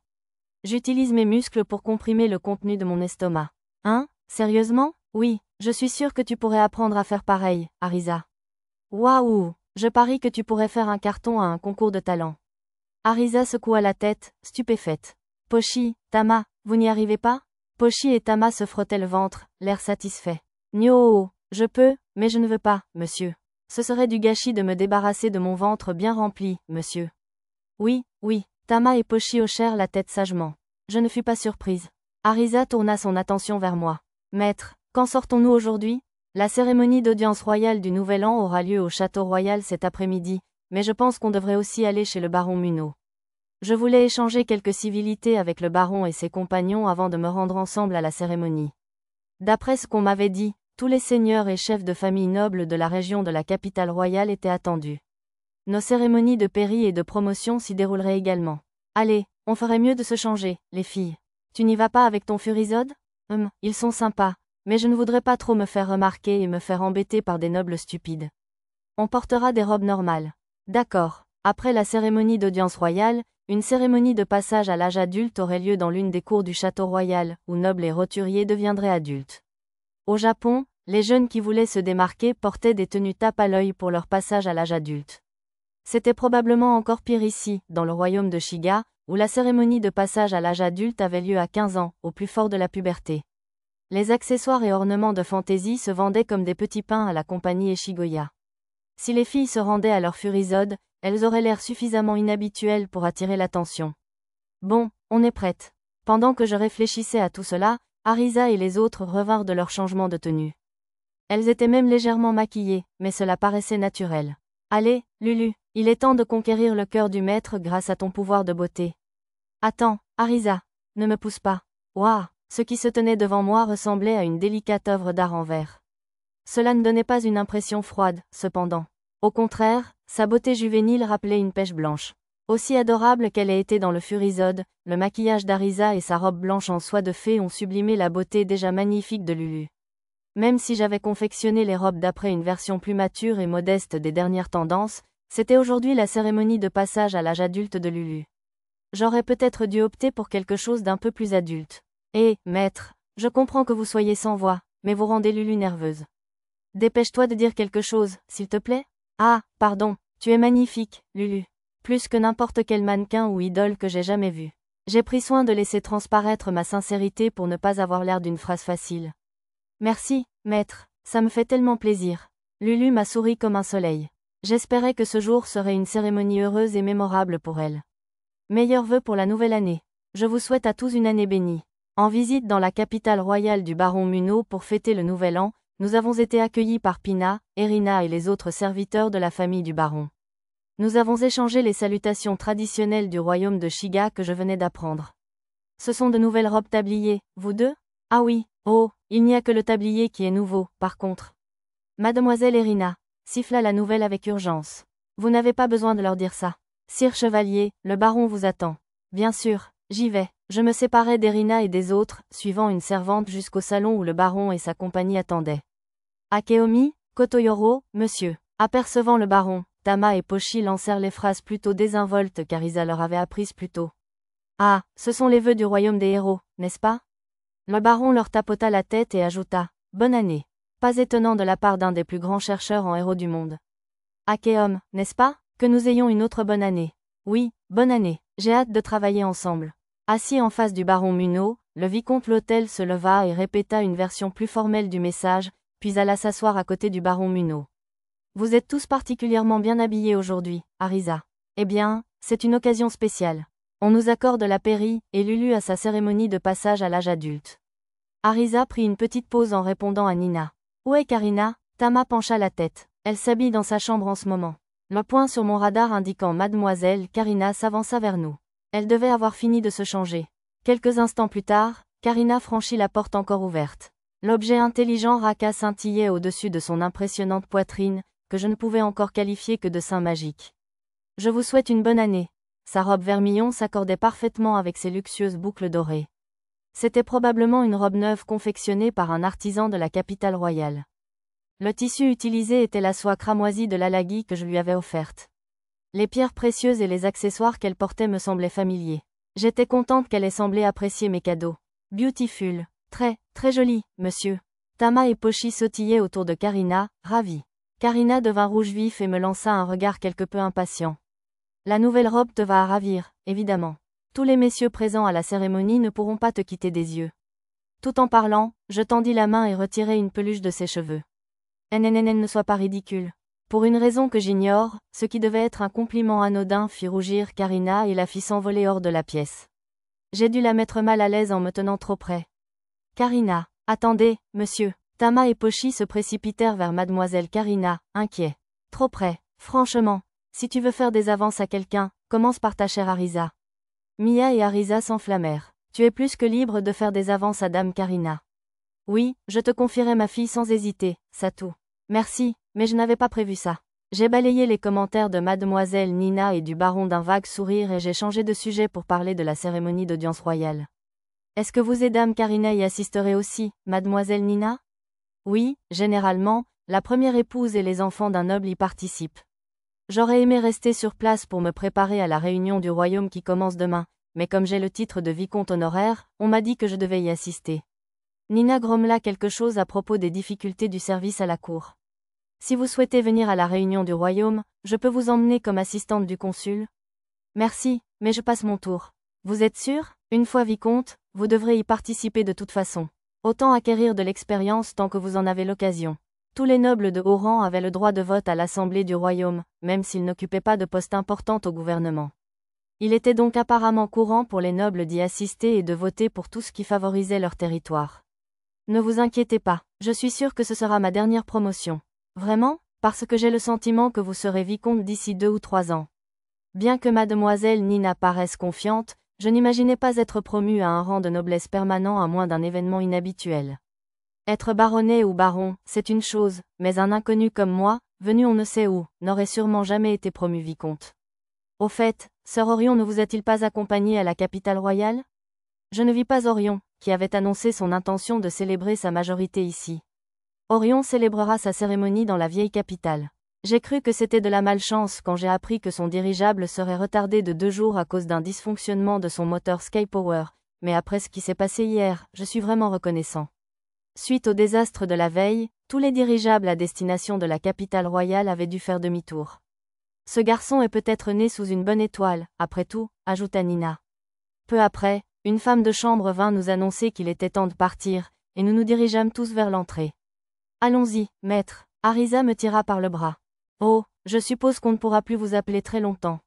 Speaker 1: J'utilise mes muscles pour comprimer le contenu de mon estomac. Sérieusement? Oui, je suis sûre que tu pourrais apprendre à faire pareil, Arisa. Waouh! Je parie que tu pourrais faire un carton à un concours de talent. Arisa secoua la tête, stupéfaite. Pochi, Tama, vous n'y arrivez pas? Pochi et Tama se frottaient le ventre, l'air satisfait. Nyo, je peux, mais je ne veux pas, monsieur. Ce serait du gâchis de me débarrasser de mon ventre bien rempli, monsieur. Oui, Tama et Pochi hochèrent la tête sagement. Je ne fus pas surprise. Arisa tourna son attention vers moi. Maître, quand sortons-nous aujourd'hui? La cérémonie d'audience royale du Nouvel An aura lieu au Château Royal cet après-midi, mais je pense qu'on devrait aussi aller chez le baron Munno. Je voulais échanger quelques civilités avec le baron et ses compagnons avant de me rendre ensemble à la cérémonie. D'après ce qu'on m'avait dit, tous les seigneurs et chefs de famille nobles de la région de la capitale royale étaient attendus. Nos cérémonies de péri et de promotion s'y dérouleraient également. Allez, on ferait mieux de se changer, les filles. Tu n'y vas pas avec ton Furisode? Ils sont sympas, mais je ne voudrais pas trop me faire remarquer et me faire embêter par des nobles stupides. On portera des robes normales. D'accord. Après la cérémonie d'audience royale, une cérémonie de passage à l'âge adulte aurait lieu dans l'une des cours du château royal, où nobles et roturiers deviendraient adultes. Au Japon, les jeunes qui voulaient se démarquer portaient des tenues tape à l'œil pour leur passage à l'âge adulte. C'était probablement encore pire ici, dans le royaume de Shiga, où la cérémonie de passage à l'âge adulte avait lieu à 15 ans, au plus fort de la puberté. Les accessoires et ornements de fantaisie se vendaient comme des petits pains à la compagnie Eshigoya. Si les filles se rendaient à leur Furisode, elles auraient l'air suffisamment inhabituelles pour attirer l'attention. Bon, on est prête. Pendant que je réfléchissais à tout cela, Arisa et les autres revinrent de leur changement de tenue. Elles étaient même légèrement maquillées, mais cela paraissait naturel. Allez, Lulu, il est temps de conquérir le cœur du maître grâce à ton pouvoir de beauté. Attends, Arisa, ne me pousse pas. Waouh, ce qui se tenait devant moi ressemblait à une délicate œuvre d'art en verre. Cela ne donnait pas une impression froide, cependant. Au contraire, sa beauté juvénile rappelait une pêche blanche. Aussi adorable qu'elle ait été dans le Furisode, le maquillage d'Arisa et sa robe blanche en soie de fée ont sublimé la beauté déjà magnifique de Lulu. Même si j'avais confectionné les robes d'après une version plus mature et modeste des dernières tendances, c'était aujourd'hui la cérémonie de passage à l'âge adulte de Lulu. J'aurais peut-être dû opter pour quelque chose d'un peu plus adulte. Maître, je comprends que vous soyez sans voix, mais vous rendez Lulu nerveuse. Dépêche-toi de dire quelque chose, s'il te plaît. Ah, pardon, tu es magnifique, Lulu. Plus que n'importe quel mannequin ou idole que j'ai jamais vu. J'ai pris soin de laisser transparaître ma sincérité pour ne pas avoir l'air d'une phrase facile. Merci, maître, ça me fait tellement plaisir. Lulu m'a souri comme un soleil. J'espérais que ce jour serait une cérémonie heureuse et mémorable pour elle. Meilleurs vœux pour la nouvelle année. Je vous souhaite à tous une année bénie. En visite dans la capitale royale du baron Munno pour fêter le nouvel an, nous avons été accueillis par Pina, Erina et les autres serviteurs de la famille du baron. Nous avons échangé les salutations traditionnelles du royaume de Shiga que je venais d'apprendre. Ce sont de nouvelles robes tabliées, vous deux? Ah oui, il n'y a que le tablier qui est nouveau, par contre. Mademoiselle Erina, siffla la nouvelle avec urgence. Vous n'avez pas besoin de leur dire ça. Sire Chevalier, le baron vous attend. Bien sûr, j'y vais. Je me séparai d'Erina et des autres, suivant une servante jusqu'au salon où le baron et sa compagnie attendaient. Akeomi, Kotoyoro, monsieur. Apercevant le baron, Tama et Pochi lancèrent les phrases plutôt désinvoltes qu'Arisa leur avait apprises plus tôt. Ah, ce sont les vœux du royaume des héros, n'est-ce pas? Le baron leur tapota la tête et ajouta « Bonne année ». Pas étonnant de la part d'un des plus grands chercheurs en héros du monde. Akeom, n'est-ce pas? Que nous ayons une autre bonne année. Oui, bonne année. J'ai hâte de travailler ensemble. Assis en face du baron Munno, le vicomte L'Hôtel se leva et répéta une version plus formelle du message, puis alla s'asseoir à côté du baron Munno. Vous êtes tous particulièrement bien habillés aujourd'hui, Arisa. Eh bien, c'est une occasion spéciale. On nous accorde la pairie, et Lulu à sa cérémonie de passage à l'âge adulte. Arisa prit une petite pause en répondant à Nina. Où est Karina? Tama pencha la tête. Elle s'habille dans sa chambre en ce moment. Le point sur mon radar indiquant Mademoiselle Karina s'avança vers nous. Elle devait avoir fini de se changer. Quelques instants plus tard, Karina franchit la porte encore ouverte. L'objet intelligent Raka scintillait au-dessus de son impressionnante poitrine, que je ne pouvais encore qualifier que de sein magique. Je vous souhaite une bonne année. Sa robe vermillon s'accordait parfaitement avec ses luxueuses boucles dorées. C'était probablement une robe neuve confectionnée par un artisan de la capitale royale. Le tissu utilisé était la soie cramoisie de l'Alagi que je lui avais offerte. Les pierres précieuses et les accessoires qu'elle portait me semblaient familiers. J'étais contente qu'elle ait semblé apprécier mes cadeaux. Beautiful. Très joli, monsieur. Tama et Pochi sautillaient autour de Karina, ravis. Karina devint rouge vif et me lança un regard quelque peu impatient. La nouvelle robe te va à ravir, évidemment. Tous les messieurs présents à la cérémonie ne pourront pas te quitter des yeux. Tout en parlant, je tendis la main et retirai une peluche de ses cheveux. Ne sois pas ridicule. Pour une raison que j'ignore, ce qui devait être un compliment anodin fit rougir Karina et la fit s'envoler hors de la pièce. J'ai dû la mettre mal à l'aise en me tenant trop près. Karina, attendez, monsieur. Tama et Pochi se précipitèrent vers mademoiselle Karina, inquiets. Trop près, franchement. Si tu veux faire des avances à quelqu'un, commence par ta chère Arisa. Mia et Arisa s'enflammèrent. Tu es plus que libre de faire des avances à dame Karina. Oui, je te confierai ma fille sans hésiter, Satou. Merci, mais je n'avais pas prévu ça. J'ai balayé les commentaires de mademoiselle Nina et du baron d'un vague sourire et j'ai changé de sujet pour parler de la cérémonie d'audience royale. Est-ce que vous et dame Karina y assisterez aussi, mademoiselle Nina? Oui, généralement, la première épouse et les enfants d'un noble y participent. J'aurais aimé rester sur place pour me préparer à la réunion du royaume qui commence demain, mais comme j'ai le titre de vicomte honoraire, on m'a dit que je devais y assister. Nina grommela quelque chose à propos des difficultés du service à la cour. Si vous souhaitez venir à la réunion du royaume, je peux vous emmener comme assistante du consul. Merci, mais je passe mon tour. Vous êtes sûr? Une fois vicomte, vous devrez y participer de toute façon. Autant acquérir de l'expérience tant que vous en avez l'occasion. Tous les nobles de haut rang avaient le droit de vote à l'Assemblée du royaume, même s'ils n'occupaient pas de poste important au gouvernement. Il était donc apparemment courant pour les nobles d'y assister et de voter pour tout ce qui favorisait leur territoire. Ne vous inquiétez pas, je suis sûre que ce sera ma dernière promotion. Vraiment? Parce que j'ai le sentiment que vous serez vicomte d'ici 2 ou 3 ans. Bien que mademoiselle Nina paraisse confiante, je n'imaginais pas être promue à un rang de noblesse permanent à moins d'un événement inhabituel. Être baronnet ou baron, c'est une chose, mais un inconnu comme moi, venu on ne sait où, n'aurait sûrement jamais été promu vicomte. Au fait, Sir Orion ne vous a-t-il pas accompagné à la capitale royale? Je ne vis pas Orion, qui avait annoncé son intention de célébrer sa majorité ici. Orion célébrera sa cérémonie dans la vieille capitale. J'ai cru que c'était de la malchance quand j'ai appris que son dirigeable serait retardé de 2 jours à cause d'un dysfonctionnement de son moteur Skypower, mais après ce qui s'est passé hier, je suis vraiment reconnaissant. Suite au désastre de la veille, tous les dirigeables à destination de la capitale royale avaient dû faire demi-tour. Ce garçon est peut-être né sous une bonne étoile, après tout, ajouta Nina. Peu après, une femme de chambre vint nous annoncer qu'il était temps de partir, et nous nous dirigeâmes tous vers l'entrée. Allons-y, maître. Arisa me tira par le bras. Oh, je suppose qu'on ne pourra plus vous appeler très longtemps.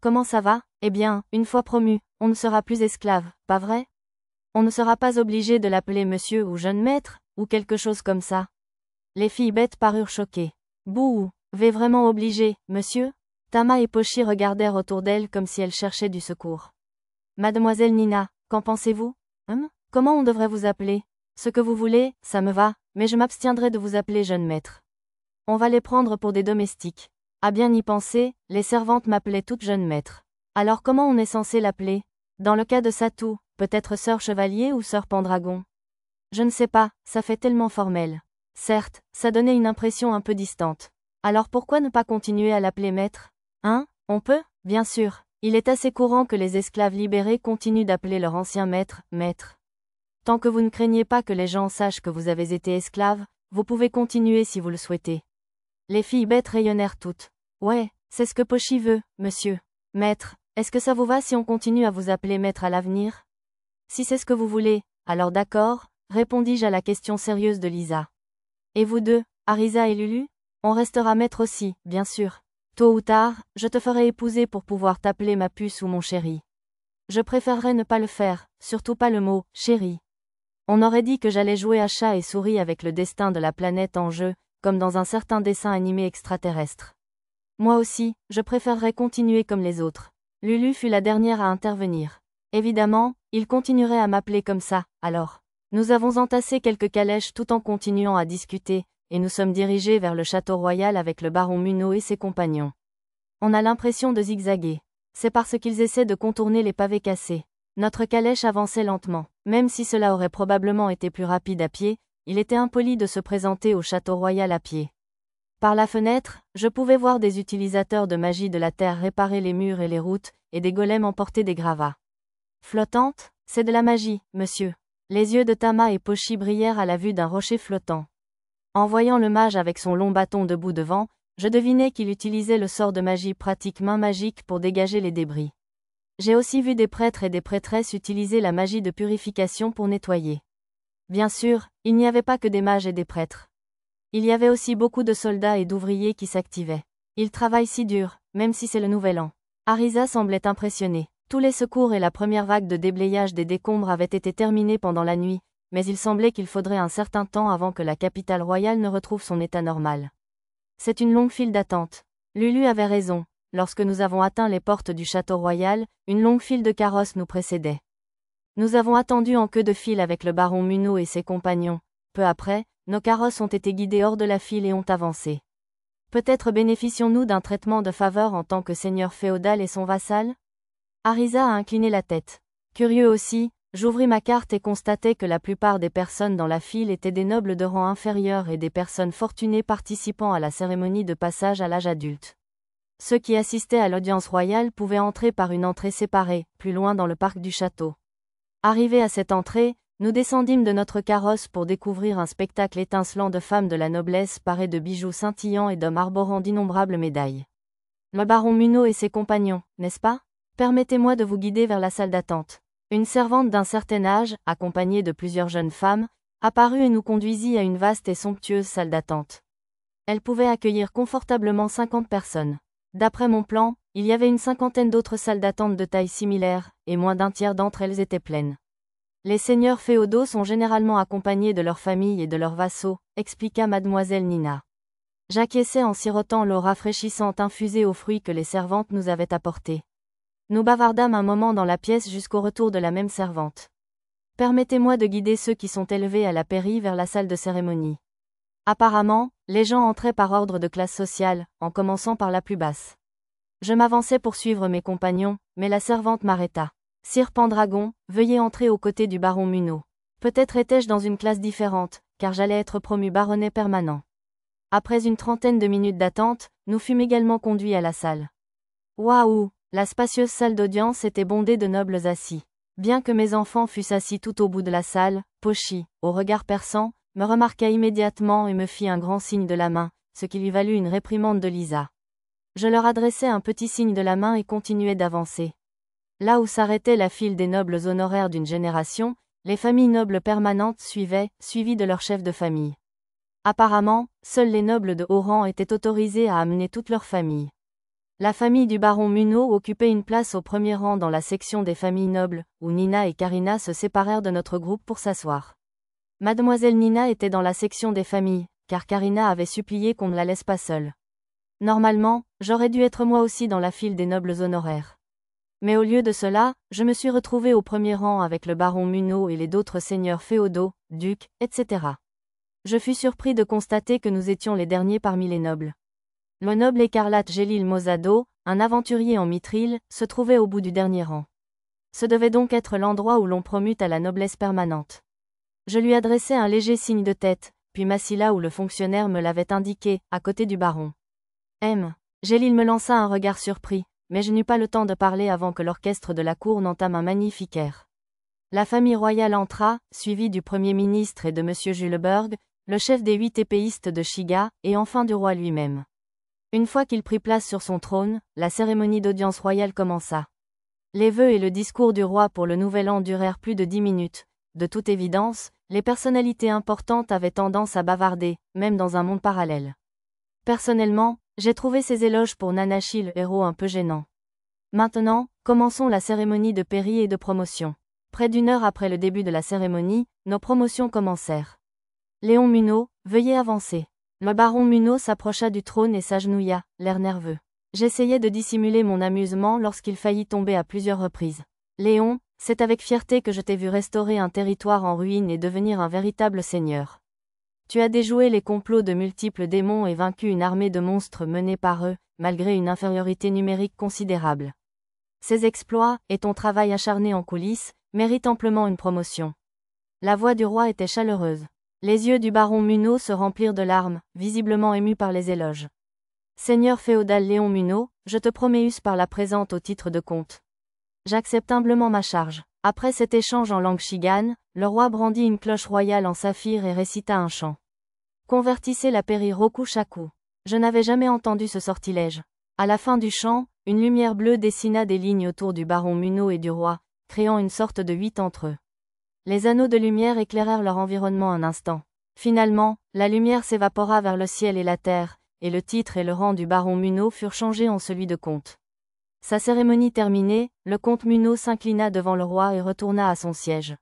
Speaker 1: Comment ça va? Eh bien, une fois promu, on ne sera plus esclave, pas vrai? On ne sera pas obligé de l'appeler monsieur ou jeune maître, ou quelque chose comme ça. Les filles bêtes parurent choquées. Bouh, vraiment obligé, monsieur? Tama et Pochi regardèrent autour d'elles comme si elles cherchaient du secours. Mademoiselle Nina, qu'en pensez-vous? Comment on devrait vous appeler? Ce que vous voulez, ça me va, mais je m'abstiendrai de vous appeler jeune maître. On va les prendre pour des domestiques. À bien y penser, les servantes m'appelaient toute jeune maître. Alors comment on est censé l'appeler? Dans le cas de Satou, peut-être sœur chevalier ou sœur Pendragon? Je ne sais pas, ça fait tellement formel. Certes, ça donnait une impression un peu distante. Alors pourquoi ne pas continuer à l'appeler maître? On peut? Bien sûr. Il est assez courant que les esclaves libérés continuent d'appeler leur ancien maître, maître. Tant que vous ne craignez pas que les gens sachent que vous avez été esclave, vous pouvez continuer si vous le souhaitez. Les filles bêtes rayonnèrent toutes. Ouais, c'est ce que Pochi veut, monsieur. Maître, est-ce que ça vous va si on continue à vous appeler maître à l'avenir? Si c'est ce que vous voulez, alors d'accord, répondis-je à la question sérieuse de Lisa. Et vous deux, Arisa et Lulu? On restera maître aussi, bien sûr. Tôt ou tard, je te ferai épouser pour pouvoir t'appeler ma puce ou mon chéri. Je préférerais ne pas le faire, surtout pas le mot « chéri ». On aurait dit que j'allais jouer à chat et souris avec le destin de la planète en jeu, comme dans un certain dessin animé extraterrestre. Moi aussi, je préférerais continuer comme les autres. Lulu fut la dernière à intervenir. Évidemment, il continuerait à m'appeler comme ça, alors. Nous avons entassé quelques calèches tout en continuant à discuter, et nous sommes dirigés vers le château royal avec le baron Munot et ses compagnons. On a l'impression de zigzaguer. C'est parce qu'ils essaient de contourner les pavés cassés. Notre calèche avançait lentement. Même si cela aurait probablement été plus rapide à pied, il était impoli de se présenter au château royal à pied. Par la fenêtre, je pouvais voir des utilisateurs de magie de la terre réparer les murs et les routes, et des golems emporter des gravats. Flottante, c'est de la magie, monsieur. Les yeux de Tama et Pochi brillèrent à la vue d'un rocher flottant. En voyant le mage avec son long bâton debout devant, je devinais qu'il utilisait le sort de magie pratique main magique pour dégager les débris. J'ai aussi vu des prêtres et des prêtresses utiliser la magie de purification pour nettoyer. Bien sûr, il n'y avait pas que des mages et des prêtres. Il y avait aussi beaucoup de soldats et d'ouvriers qui s'activaient. Ils travaillent si dur, même si c'est le nouvel an. Arisa semblait impressionnée. Tous les secours et la première vague de déblayage des décombres avaient été terminés pendant la nuit, mais il semblait qu'il faudrait un certain temps avant que la capitale royale ne retrouve son état normal. C'est une longue file d'attente. Lulu avait raison. Lorsque nous avons atteint les portes du château royal, une longue file de carrosses nous précédait. Nous avons attendu en queue de file avec le baron Munot et ses compagnons. Peu après, nos carrosses ont été guidés hors de la file et ont avancé. Peut-être bénéficions-nous d'un traitement de faveur en tant que seigneur féodal et son vassal? Arisa a incliné la tête. Curieux aussi, j'ouvris ma carte et constatai que la plupart des personnes dans la file étaient des nobles de rang inférieur et des personnes fortunées participant à la cérémonie de passage à l'âge adulte. Ceux qui assistaient à l'audience royale pouvaient entrer par une entrée séparée, plus loin dans le parc du château. Arrivés à cette entrée, nous descendîmes de notre carrosse pour découvrir un spectacle étincelant de femmes de la noblesse parées de bijoux scintillants et d'hommes arborant d'innombrables médailles. Le baron Munot et ses compagnons, n'est-ce pas? Permettez-moi de vous guider vers la salle d'attente. Une servante d'un certain âge, accompagnée de plusieurs jeunes femmes, apparut et nous conduisit à une vaste et somptueuse salle d'attente. Elle pouvait accueillir confortablement 50 personnes. D'après mon plan, il y avait une cinquantaine d'autres salles d'attente de taille similaire, et moins d'un tiers d'entre elles étaient pleines. Les seigneurs féodaux sont généralement accompagnés de leurs familles et de leurs vassaux, expliqua mademoiselle Nina. J'acquiesçai en sirotant l'eau rafraîchissante infusée aux fruits que les servantes nous avaient apportés. Nous bavardâmes un moment dans la pièce jusqu'au retour de la même servante. Permettez-moi de guider ceux qui sont élevés à la pairie vers la salle de cérémonie. Apparemment, les gens entraient par ordre de classe sociale, en commençant par la plus basse. Je m'avançai pour suivre mes compagnons, mais la servante m'arrêta. Sire Pendragon, veuillez entrer aux côtés du baron Munot. Peut-être étais-je dans une classe différente, car j'allais être promu baronnet permanent. Après une trentaine de minutes d'attente, nous fûmes également conduits à la salle. Waouh! La spacieuse salle d'audience était bondée de nobles assis. Bien que mes enfants fussent assis tout au bout de la salle, Pochi, au regard perçant, me remarqua immédiatement et me fit un grand signe de la main, ce qui lui valut une réprimande de Lisa. Je leur adressai un petit signe de la main et continuai d'avancer. Là où s'arrêtait la file des nobles honoraires d'une génération, les familles nobles permanentes suivaient, suivies de leurs chefs de famille. Apparemment, seuls les nobles de haut rang étaient autorisés à amener toute leur famille. La famille du baron Munot occupait une place au premier rang dans la section des familles nobles, où Nina et Karina se séparèrent de notre groupe pour s'asseoir. Mademoiselle Nina était dans la section des familles, car Karina avait supplié qu'on ne la laisse pas seule. Normalement, j'aurais dû être moi aussi dans la file des nobles honoraires. Mais au lieu de cela, je me suis retrouvée au premier rang avec le baron Munot et les d'autres seigneurs féodaux, ducs, etc. Je fus surpris de constater que nous étions les derniers parmi les nobles. Le noble écarlate Gélil Mosado, un aventurier en mitril, se trouvait au bout du dernier rang. Ce devait donc être l'endroit où l'on promute à la noblesse permanente. Je lui adressai un léger signe de tête, puis m'assis là où le fonctionnaire me l'avait indiqué, à côté du baron. Gélil me lança un regard surpris, mais je n'eus pas le temps de parler avant que l'orchestre de la cour n'entame un magnifique air. La famille royale entra, suivie du Premier ministre et de M. Juleberg, le chef des 8 épéistes de Shiga, et enfin du roi lui-même. Une fois qu'il prit place sur son trône, la cérémonie d'audience royale commença. Les vœux et le discours du roi pour le nouvel an durèrent plus de 10 minutes. De toute évidence, les personnalités importantes avaient tendance à bavarder, même dans un monde parallèle. Personnellement, j'ai trouvé ces éloges pour Nanashi le héros un peu gênants. Maintenant, commençons la cérémonie de pairie et de promotion. Près d'une heure après le début de la cérémonie, nos promotions commencèrent. Léon Munot, veuillez avancer. Le baron Munot s'approcha du trône et s'agenouilla, l'air nerveux. J'essayais de dissimuler mon amusement lorsqu'il faillit tomber à plusieurs reprises. Léon, c'est avec fierté que je t'ai vu restaurer un territoire en ruine et devenir un véritable seigneur. Tu as déjoué les complots de multiples démons et vaincu une armée de monstres menée par eux, malgré une infériorité numérique considérable. Ces exploits, et ton travail acharné en coulisses, méritent amplement une promotion. La voix du roi était chaleureuse. Les yeux du baron Munot se remplirent de larmes, visiblement émus par les éloges. Seigneur féodal Léon Munot, je te promets par la présente au titre de comte. J'accepte humblement ma charge. Après cet échange en langue shigane, le roi brandit une cloche royale en saphir et récita un chant. Convertissez la pairie Rokushaku. Je n'avais jamais entendu ce sortilège. À la fin du chant, une lumière bleue dessina des lignes autour du baron Munot et du roi, créant une sorte de 8 entre eux. Les anneaux de lumière éclairèrent leur environnement un instant. Finalement, la lumière s'évapora vers le ciel et la terre, et le titre et le rang du baron Munot furent changés en celui de comte. Sa cérémonie terminée, le comte Munot s'inclina devant le roi et retourna à son siège.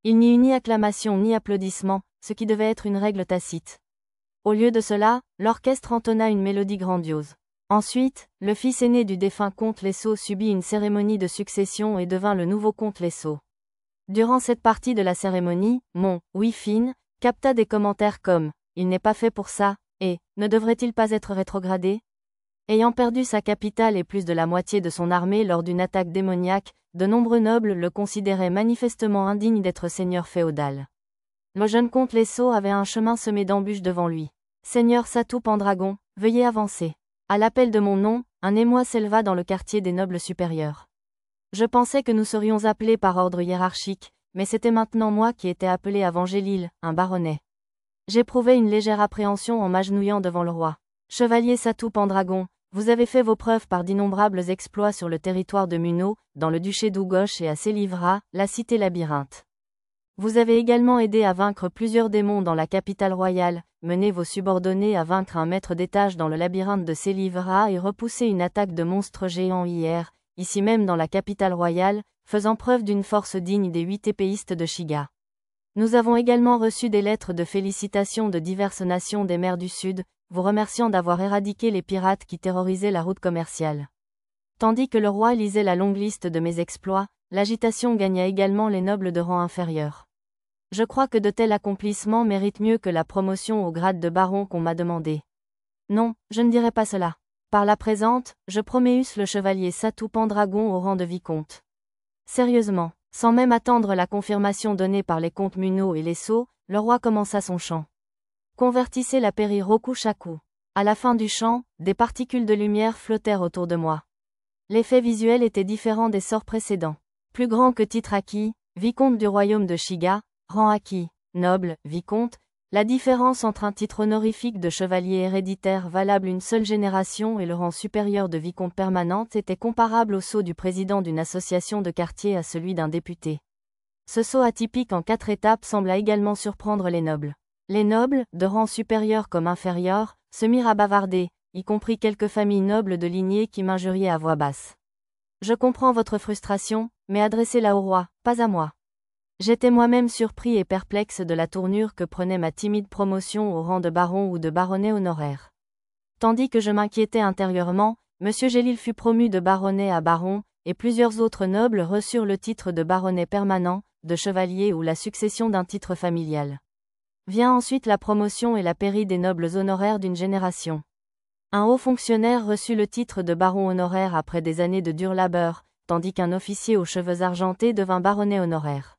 Speaker 1: Il n'y eut ni acclamation ni applaudissement, ce qui devait être une règle tacite. Au lieu de cela, l'orchestre entonna une mélodie grandiose. Ensuite, le fils aîné du défunt comte Lesso subit une cérémonie de succession et devint le nouveau comte Lesso. Durant cette partie de la cérémonie, mon Wifin capta des commentaires comme « Il n'est pas fait pour ça » et « Ne devrait-il pas être rétrogradé ?» Ayant perdu sa capitale et plus de la moitié de son armée lors d'une attaque démoniaque, de nombreux nobles le considéraient manifestement indigne d'être seigneur féodal. Le jeune comte Lesso avait un chemin semé d'embûches devant lui. « Seigneur Satou Pendragon, veuillez avancer. » À l'appel de mon nom, un émoi s'éleva dans le quartier des nobles supérieurs. Je pensais que nous serions appelés par ordre hiérarchique, mais c'était maintenant moi qui étais appelé à venger l'île, un baronnet. J'éprouvais une légère appréhension en m'agenouillant devant le roi. « Chevalier Satou Pendragon, vous avez fait vos preuves par d'innombrables exploits sur le territoire de Munot, dans le duché d'Ougouche et à Sélivra, la cité labyrinthe. Vous avez également aidé à vaincre plusieurs démons dans la capitale royale, mené vos subordonnés à vaincre un maître d'étage dans le labyrinthe de Sélivra et repousser une attaque de monstres géants hier, ici même dans la capitale royale, faisant preuve d'une force digne des 8 épéistes de Shiga. Nous avons également reçu des lettres de félicitations de diverses nations des mers du Sud, vous remerciant d'avoir éradiqué les pirates qui terrorisaient la route commerciale. Tandis que le roi lisait la longue liste de mes exploits, l'agitation gagna également les nobles de rang inférieur. Je crois que de tels accomplissements méritent mieux que la promotion au grade de baron qu'on m'a demandé. Non, je ne dirai pas cela. Par la présente, je promets le chevalier Satou Pendragon au rang de vicomte. Sérieusement, sans même attendre la confirmation donnée par les comtes Munot et Lesso, le roi commença son chant. Convertissez la pairie Rokushaku. À la fin du chant, des particules de lumière flottèrent autour de moi. L'effet visuel était différent des sorts précédents. Plus grand que titre acquis, vicomte du royaume de Shiga, rang acquis, noble, vicomte, la différence entre un titre honorifique de chevalier héréditaire valable une seule génération et le rang supérieur de vicomte permanente était comparable au sceau du président d'une association de quartier à celui d'un député. Ce sceau atypique en 4 étapes sembla également surprendre les nobles. Les nobles, de rang supérieur comme inférieur, se mirent à bavarder, y compris quelques familles nobles de lignée qui m'injuriaient à voix basse. Je comprends votre frustration, mais adressez-la au roi, pas à moi. J'étais moi-même surpris et perplexe de la tournure que prenait ma timide promotion au rang de baron ou de baronnet honoraire. Tandis que je m'inquiétais intérieurement, M. Gélil fut promu de baronnet à baron, et plusieurs autres nobles reçurent le titre de baronnet permanent, de chevalier ou la succession d'un titre familial. Vient ensuite la promotion et la pairie des nobles honoraires d'une génération. Un haut fonctionnaire reçut le titre de baron honoraire après des années de dur labeur, tandis qu'un officier aux cheveux argentés devint baronnet honoraire.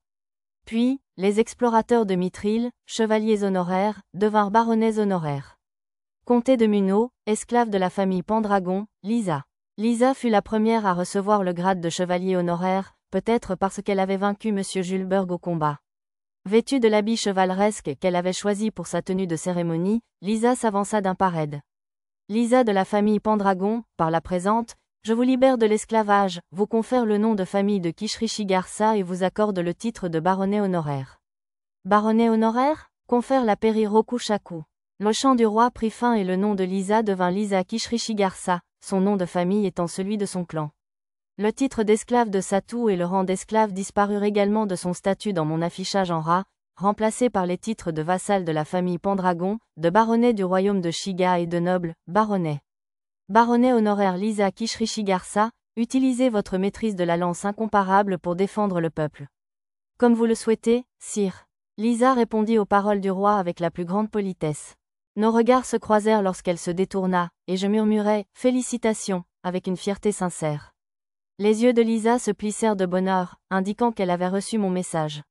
Speaker 1: Puis, les explorateurs de Mithril, chevaliers honoraires, devinrent baronnets honoraires. Comté de Munot, esclave de la famille Pendragon, Lisa. Lisa fut la première à recevoir le grade de chevalier honoraire, peut-être parce qu'elle avait vaincu M. Julberg au combat. Vêtue de l'habit chevaleresque qu'elle avait choisi pour sa tenue de cérémonie, Lisa s'avança d'un pas raide. Lisa de la famille Pendragon, par la présente, je vous libère de l'esclavage, vous confère le nom de famille de Kishrishigarsa et vous accorde le titre de baronnet honoraire. Baronnet honoraire, confère la pairie Rokushaku. Le chant du roi prit fin et le nom de Lisa devint Lisa Kishrishigarsa, son nom de famille étant celui de son clan. Le titre d'esclave de Satou et le rang d'esclave disparurent également de son statut dans mon affichage en rat, remplacés par les titres de vassal de la famille Pendragon, de baronnet du royaume de Shiga et de noble, baronnet. Baronnet honoraire Lisa Kishrichigarsa, utilisez votre maîtrise de la lance incomparable pour défendre le peuple. Comme vous le souhaitez, sire. Lisa répondit aux paroles du roi avec la plus grande politesse. Nos regards se croisèrent lorsqu'elle se détourna, et je murmurai « Félicitations » avec une fierté sincère. Les yeux de Lisa se plissèrent de bonheur, indiquant qu'elle avait reçu mon message.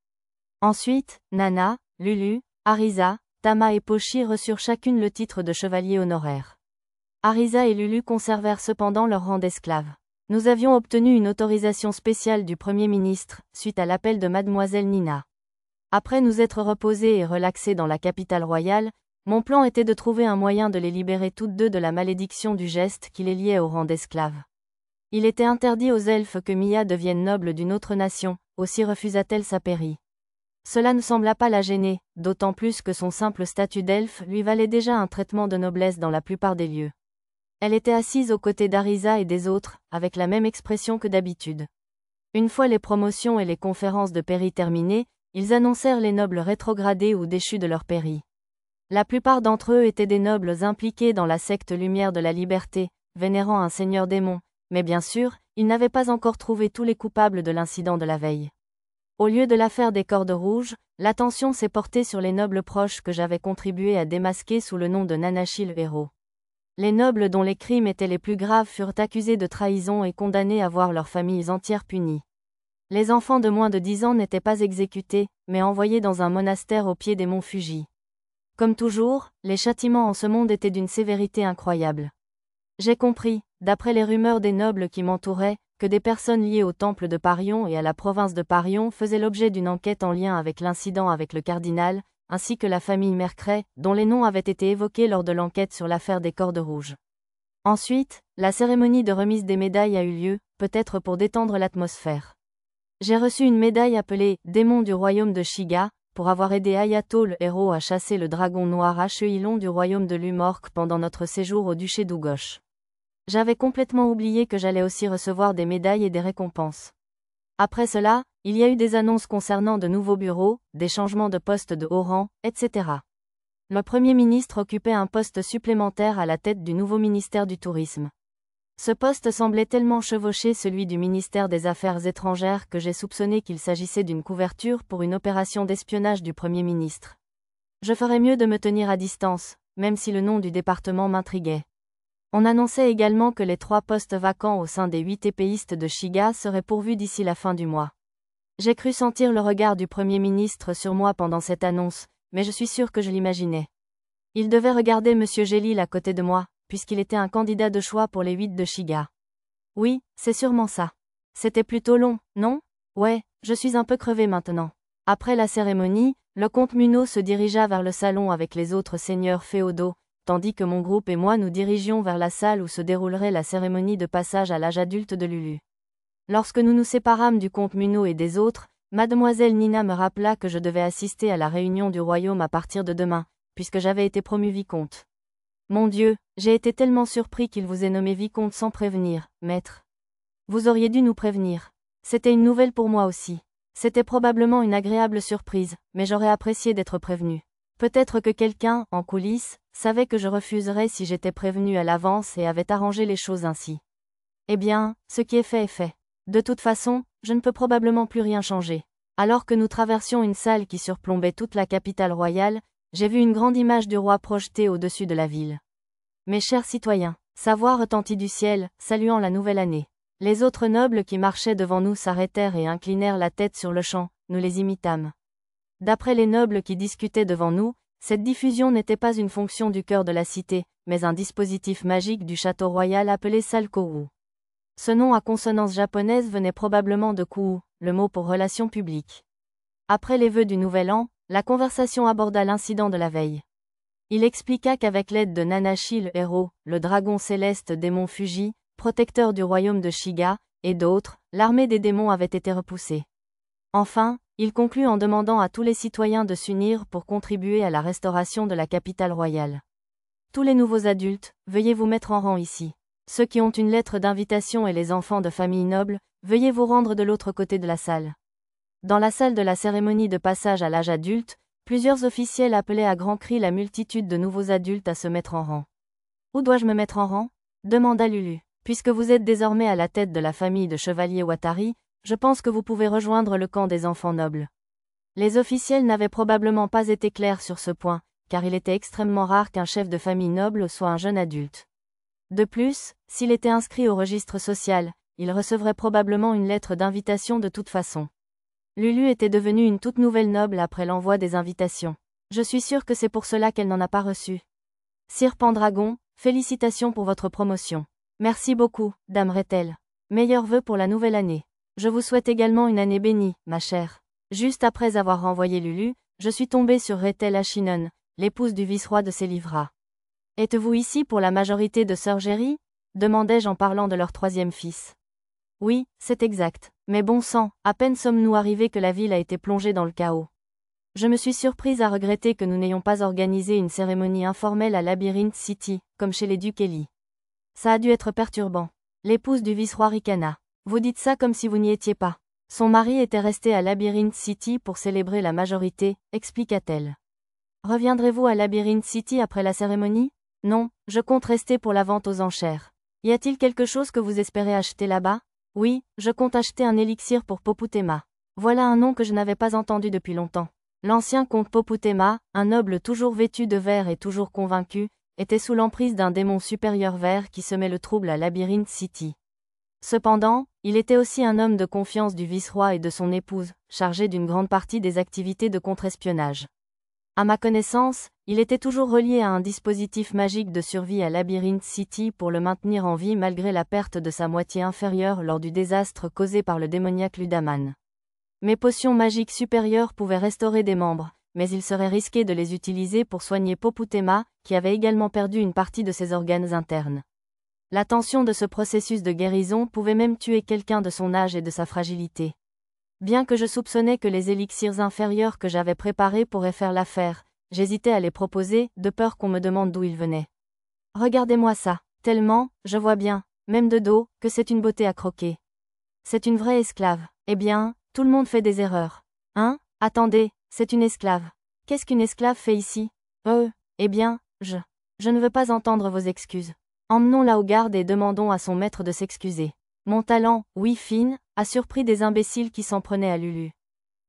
Speaker 1: Ensuite, Nana, Lulu, Arisa, Tama et Pochi reçurent chacune le titre de chevalier honoraire. Arisa et Lulu conservèrent cependant leur rang d'esclaves. Nous avions obtenu une autorisation spéciale du Premier ministre, suite à l'appel de Mademoiselle Nina. Après nous être reposés et relaxés dans la capitale royale, mon plan était de trouver un moyen de les libérer toutes deux de la malédiction du geste qui les liait au rang d'esclaves. Il était interdit aux elfes que Mia devienne noble d'une autre nation, aussi refusa-t-elle sa pairie. Cela ne sembla pas la gêner, d'autant plus que son simple statut d'elfe lui valait déjà un traitement de noblesse dans la plupart des lieux. Elle était assise aux côtés d'Arisa et des autres, avec la même expression que d'habitude. Une fois les promotions et les conférences de pairie terminées, ils annoncèrent les nobles rétrogradés ou déchus de leur pairie. La plupart d'entre eux étaient des nobles impliqués dans la secte Lumière de la Liberté, vénérant un seigneur démon, mais bien sûr, ils n'avaient pas encore trouvé tous les coupables de l'incident de la veille. Au lieu de l'affaire des cordes rouges, l'attention s'est portée sur les nobles proches que j'avais contribué à démasquer sous le nom de Nanashi le héros. Les nobles dont les crimes étaient les plus graves furent accusés de trahison et condamnés à voir leurs familles entières punies. Les enfants de moins de 10 ans n'étaient pas exécutés, mais envoyés dans un monastère au pied des monts Fuji. Comme toujours, les châtiments en ce monde étaient d'une sévérité incroyable. J'ai compris, d'après les rumeurs des nobles qui m'entouraient, que des personnes liées au temple de Parion et à la province de Parion faisaient l'objet d'une enquête en lien avec l'incident avec le cardinal, ainsi que la famille Mercret, dont les noms avaient été évoqués lors de l'enquête sur l'affaire des cordes rouges. Ensuite, la cérémonie de remise des médailles a eu lieu, peut-être pour détendre l'atmosphère. J'ai reçu une médaille appelée « Démon du royaume de Shiga », pour avoir aidé Hayato le héros à chasser le dragon noir Hacheilon du royaume de Lumorque pendant notre séjour au duché d'Ugosh. J'avais complètement oublié que j'allais aussi recevoir des médailles et des récompenses. Après cela, il y a eu des annonces concernant de nouveaux bureaux, des changements de postes de haut rang, etc. Le Premier ministre occupait un poste supplémentaire à la tête du nouveau ministère du Tourisme. Ce poste semblait tellement chevaucher celui du ministère des Affaires étrangères que j'ai soupçonné qu'il s'agissait d'une couverture pour une opération d'espionnage du Premier ministre. Je ferais mieux de me tenir à distance, même si le nom du département m'intriguait. On annonçait également que les 3 postes vacants au sein des 8 épéistes de Shiga seraient pourvus d'ici la fin du mois. J'ai cru sentir le regard du Premier ministre sur moi pendant cette annonce, mais je suis sûr que je l'imaginais. Il devait regarder Monsieur Gélil à côté de moi, puisqu'il était un candidat de choix pour les 8 de Shiga. Oui, c'est sûrement ça. C'était plutôt long, non? Ouais, je suis un peu crevé maintenant. Après la cérémonie, le comte Munot se dirigea vers le salon avec les autres seigneurs féodaux, tandis que mon groupe et moi nous dirigions vers la salle où se déroulerait la cérémonie de passage à l'âge adulte de Lulu. Lorsque nous nous séparâmes du comte Munot et des autres, Mademoiselle Nina me rappela que je devais assister à la réunion du royaume à partir de demain, puisque j'avais été promu vicomte. Mon Dieu, j'ai été tellement surpris qu'il vous ait nommé vicomte sans prévenir, maître. Vous auriez dû nous prévenir. C'était une nouvelle pour moi aussi. C'était probablement une agréable surprise, mais j'aurais apprécié d'être prévenu. Peut-être que quelqu'un, en coulisses, savait que je refuserais si j'étais prévenu à l'avance et avait arrangé les choses ainsi. Eh bien, ce qui est fait est fait. De toute façon, je ne peux probablement plus rien changer. Alors que nous traversions une salle qui surplombait toute la capitale royale, j'ai vu une grande image du roi projetée au-dessus de la ville. Mes chers citoyens, sa voix retentit du ciel, saluant la nouvelle année. Les autres nobles qui marchaient devant nous s'arrêtèrent et inclinèrent la tête sur le champ, nous les imitâmes. D'après les nobles qui discutaient devant nous, cette diffusion n'était pas une fonction du cœur de la cité, mais un dispositif magique du château royal appelé Salkowu. Ce nom à consonance japonaise venait probablement de Kou, le mot pour relations publiques. Après les vœux du nouvel an, la conversation aborda l'incident de la veille. Il expliqua qu'avec l'aide de Nanashi le héros, le dragon céleste démon Fuji, protecteur du royaume de Shiga, et d'autres, l'armée des démons avait été repoussée. Enfin, il conclut en demandant à tous les citoyens de s'unir pour contribuer à la restauration de la capitale royale. Tous les nouveaux adultes, veuillez vous mettre en rang ici. Ceux qui ont une lettre d'invitation et les enfants de familles nobles, veuillez vous rendre de l'autre côté de la salle. Dans la salle de la cérémonie de passage à l'âge adulte, plusieurs officiels appelaient à grands cris la multitude de nouveaux adultes à se mettre en rang. Où dois-je me mettre en rang? demanda Lulu. Puisque vous êtes désormais à la tête de la famille de chevaliers Watari, je pense que vous pouvez rejoindre le camp des enfants nobles. Les officiels n'avaient probablement pas été clairs sur ce point, car il était extrêmement rare qu'un chef de famille noble soit un jeune adulte. De plus, s'il était inscrit au registre social, il recevrait probablement une lettre d'invitation de toute façon. Lulu était devenue une toute nouvelle noble après l'envoi des invitations. Je suis sûre que c'est pour cela qu'elle n'en a pas reçu. Sir Pendragon, félicitations pour votre promotion. Merci beaucoup, Dame Rethel. Meilleurs vœux pour la nouvelle année. Je vous souhaite également une année bénie, ma chère. Juste après avoir renvoyé Lulu, je suis tombée sur Rethel Ashinen, l'épouse du vice-roi de Célivra. Êtes-vous ici pour la majorité de Sœur Géry ? Demandai-je en parlant de leur troisième fils. Oui, c'est exact. Mais bon sang, à peine sommes-nous arrivés que la ville a été plongée dans le chaos. Je me suis surprise à regretter que nous n'ayons pas organisé une cérémonie informelle à Labyrinth City, comme chez les Dukelly. Ça a dû être perturbant. L'épouse du vice-roi ricana. Vous dites ça comme si vous n'y étiez pas. Son mari était resté à Labyrinth City pour célébrer la majorité, expliqua-t-elle. Reviendrez-vous à Labyrinth City après la cérémonie ? Non, je compte rester pour la vente aux enchères. Y a-t-il quelque chose que vous espérez acheter là-bas ? Oui, je compte acheter un élixir pour Poputema. Voilà un nom que je n'avais pas entendu depuis longtemps. L'ancien comte Poputema, un noble toujours vêtu de vert et toujours convaincu, était sous l'emprise d'un démon supérieur vert qui semait le trouble à Labyrinth City. Cependant, il était aussi un homme de confiance du vice-roi et de son épouse, chargé d'une grande partie des activités de contre-espionnage. À ma connaissance, il était toujours relié à un dispositif magique de survie à Labyrinth City pour le maintenir en vie malgré la perte de sa moitié inférieure lors du désastre causé par le démoniaque Ludaman. Mes potions magiques supérieures pouvaient restaurer des membres, mais il serait risqué de les utiliser pour soigner Poputema, qui avait également perdu une partie de ses organes internes. La tension de ce processus de guérison pouvait même tuer quelqu'un de son âge et de sa fragilité. Bien que je soupçonnais que les élixirs inférieurs que j'avais préparés pourraient faire l'affaire, j'hésitais à les proposer, de peur qu'on me demande d'où ils venaient. Regardez-moi ça, tellement, je vois bien, même de dos, que c'est une beauté à croquer. C'est une vraie esclave. Eh bien, tout le monde fait des erreurs. Hein ? Attendez, c'est une esclave. Qu'est-ce qu'une esclave fait ici ? Eh bien, je ne veux pas entendre vos excuses. Emmenons-la au garde et demandons à son maître de s'excuser. Mon talent, oui fine, a surpris des imbéciles qui s'en prenaient à Lulu.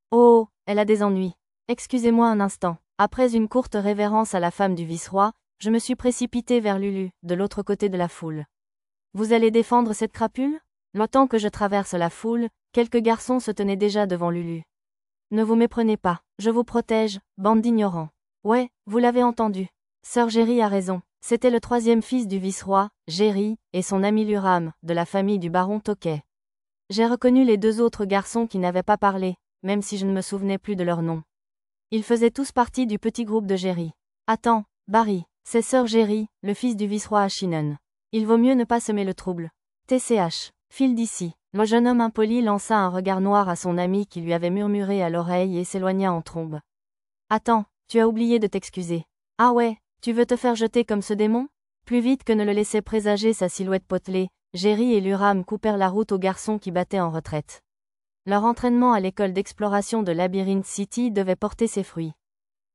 Speaker 1: Oh, elle a des ennuis. Excusez-moi un instant. Après une courte révérence à la femme du vice-roi, je me suis précipitée vers Lulu, de l'autre côté de la foule. Vous allez défendre cette crapule ? Longtemps que je traverse la foule, quelques garçons se tenaient déjà devant Lulu. Ne vous méprenez pas, je vous protège, bande d'ignorants. Ouais, vous l'avez entendu. Sœur Géry a raison. C'était le troisième fils du vice-roi, Géry, et son ami Luram, de la famille du baron Tokay. J'ai reconnu les deux autres garçons qui n'avaient pas parlé, même si je ne me souvenais plus de leur nom. Ils faisaient tous partie du petit groupe de Géry. Attends, Barry, c'est Sœur Géry, le fils du vice-roi Ashinen. Il vaut mieux ne pas semer le trouble. TCH, file d'ici. Le jeune homme impoli lança un regard noir à son ami qui lui avait murmuré à l'oreille et s'éloigna en trombe. Attends, tu as oublié de t'excuser. Ah ouais, tu veux te faire jeter comme ce démon ? Plus vite que ne le laissait présager sa silhouette potelée, Géry et Luram coupèrent la route aux garçons qui battaient en retraite. Leur entraînement à l'école d'exploration de Labyrinth City devait porter ses fruits.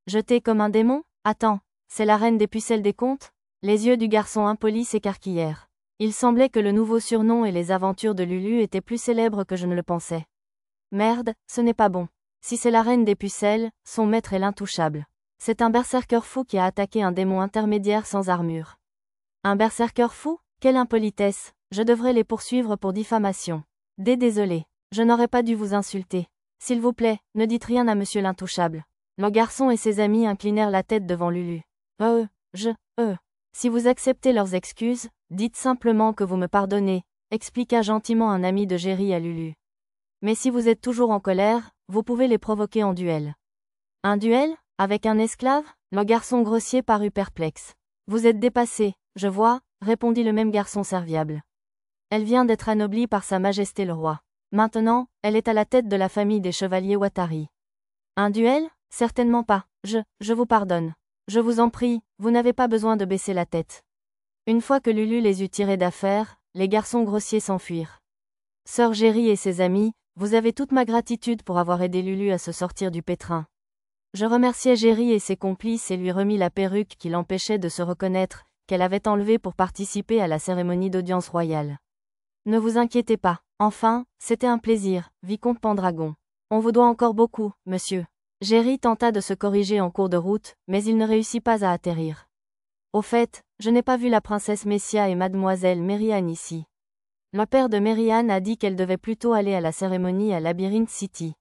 Speaker 1: Jeter comme un démon ? Attends, c'est la reine des pucelles des contes ? Les yeux du garçon impoli s'écarquillèrent. Il semblait que le nouveau surnom et les aventures de Lulu étaient plus célèbres que je ne le pensais. Merde, ce n'est pas bon. Si c'est la reine des pucelles, son maître est l'intouchable. C'est un berserker fou qui a attaqué un démon intermédiaire sans armure. Un berserker fou ? Quelle impolitesse, je devrais les poursuivre pour diffamation. Désolé, je n'aurais pas dû vous insulter. S'il vous plaît, ne dites rien à monsieur l'intouchable. Le garçon et ses amis inclinèrent la tête devant Lulu. Si vous acceptez leurs excuses, dites simplement que vous me pardonnez, expliqua gentiment un ami de Géry à Lulu. Mais si vous êtes toujours en colère, vous pouvez les provoquer en duel. Un duel ? Avec un esclave ? Le garçon grossier parut perplexe. Vous êtes dépassé, je vois, répondit le même garçon serviable. Elle vient d'être anoblie par Sa Majesté le Roi. Maintenant, elle est à la tête de la famille des chevaliers Watari. Un duel ? Certainement pas, je vous pardonne. Je vous en prie, vous n'avez pas besoin de baisser la tête. Une fois que Lulu les eut tirés d'affaire, les garçons grossiers s'enfuirent. Sœur Géry et ses amis, vous avez toute ma gratitude pour avoir aidé Lulu à se sortir du pétrin. Je remerciai Géry et ses complices et lui remis la perruque qui l'empêchait de se reconnaître, qu'elle avait enlevé pour participer à la cérémonie d'audience royale. Ne vous inquiétez pas. Enfin, c'était un plaisir, vicomte Pendragon. On vous doit encore beaucoup, monsieur. Jerry tenta de se corriger en cours de route, mais il ne réussit pas à atterrir. Au fait, je n'ai pas vu la princesse Messia et mademoiselle Mary-Anne ici. Le père de Mary-Anne a dit qu'elle devait plutôt aller à la cérémonie à Labyrinth City.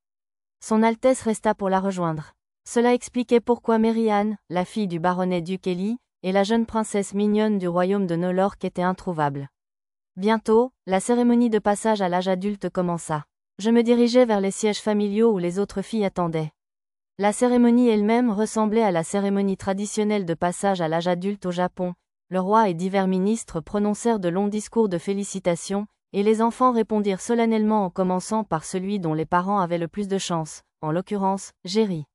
Speaker 1: Son Altesse resta pour la rejoindre. Cela expliquait pourquoi Mary-Anne, la fille du baronnet Dukelly, et la jeune princesse mignonne du royaume de Nolork étaient introuvables. Bientôt, la cérémonie de passage à l'âge adulte commença. Je me dirigeais vers les sièges familiaux où les autres filles attendaient. La cérémonie elle-même ressemblait à la cérémonie traditionnelle de passage à l'âge adulte au Japon. Le roi et divers ministres prononcèrent de longs discours de félicitations, et les enfants répondirent solennellement en commençant par celui dont les parents avaient le plus de chance, en l'occurrence, Jerry.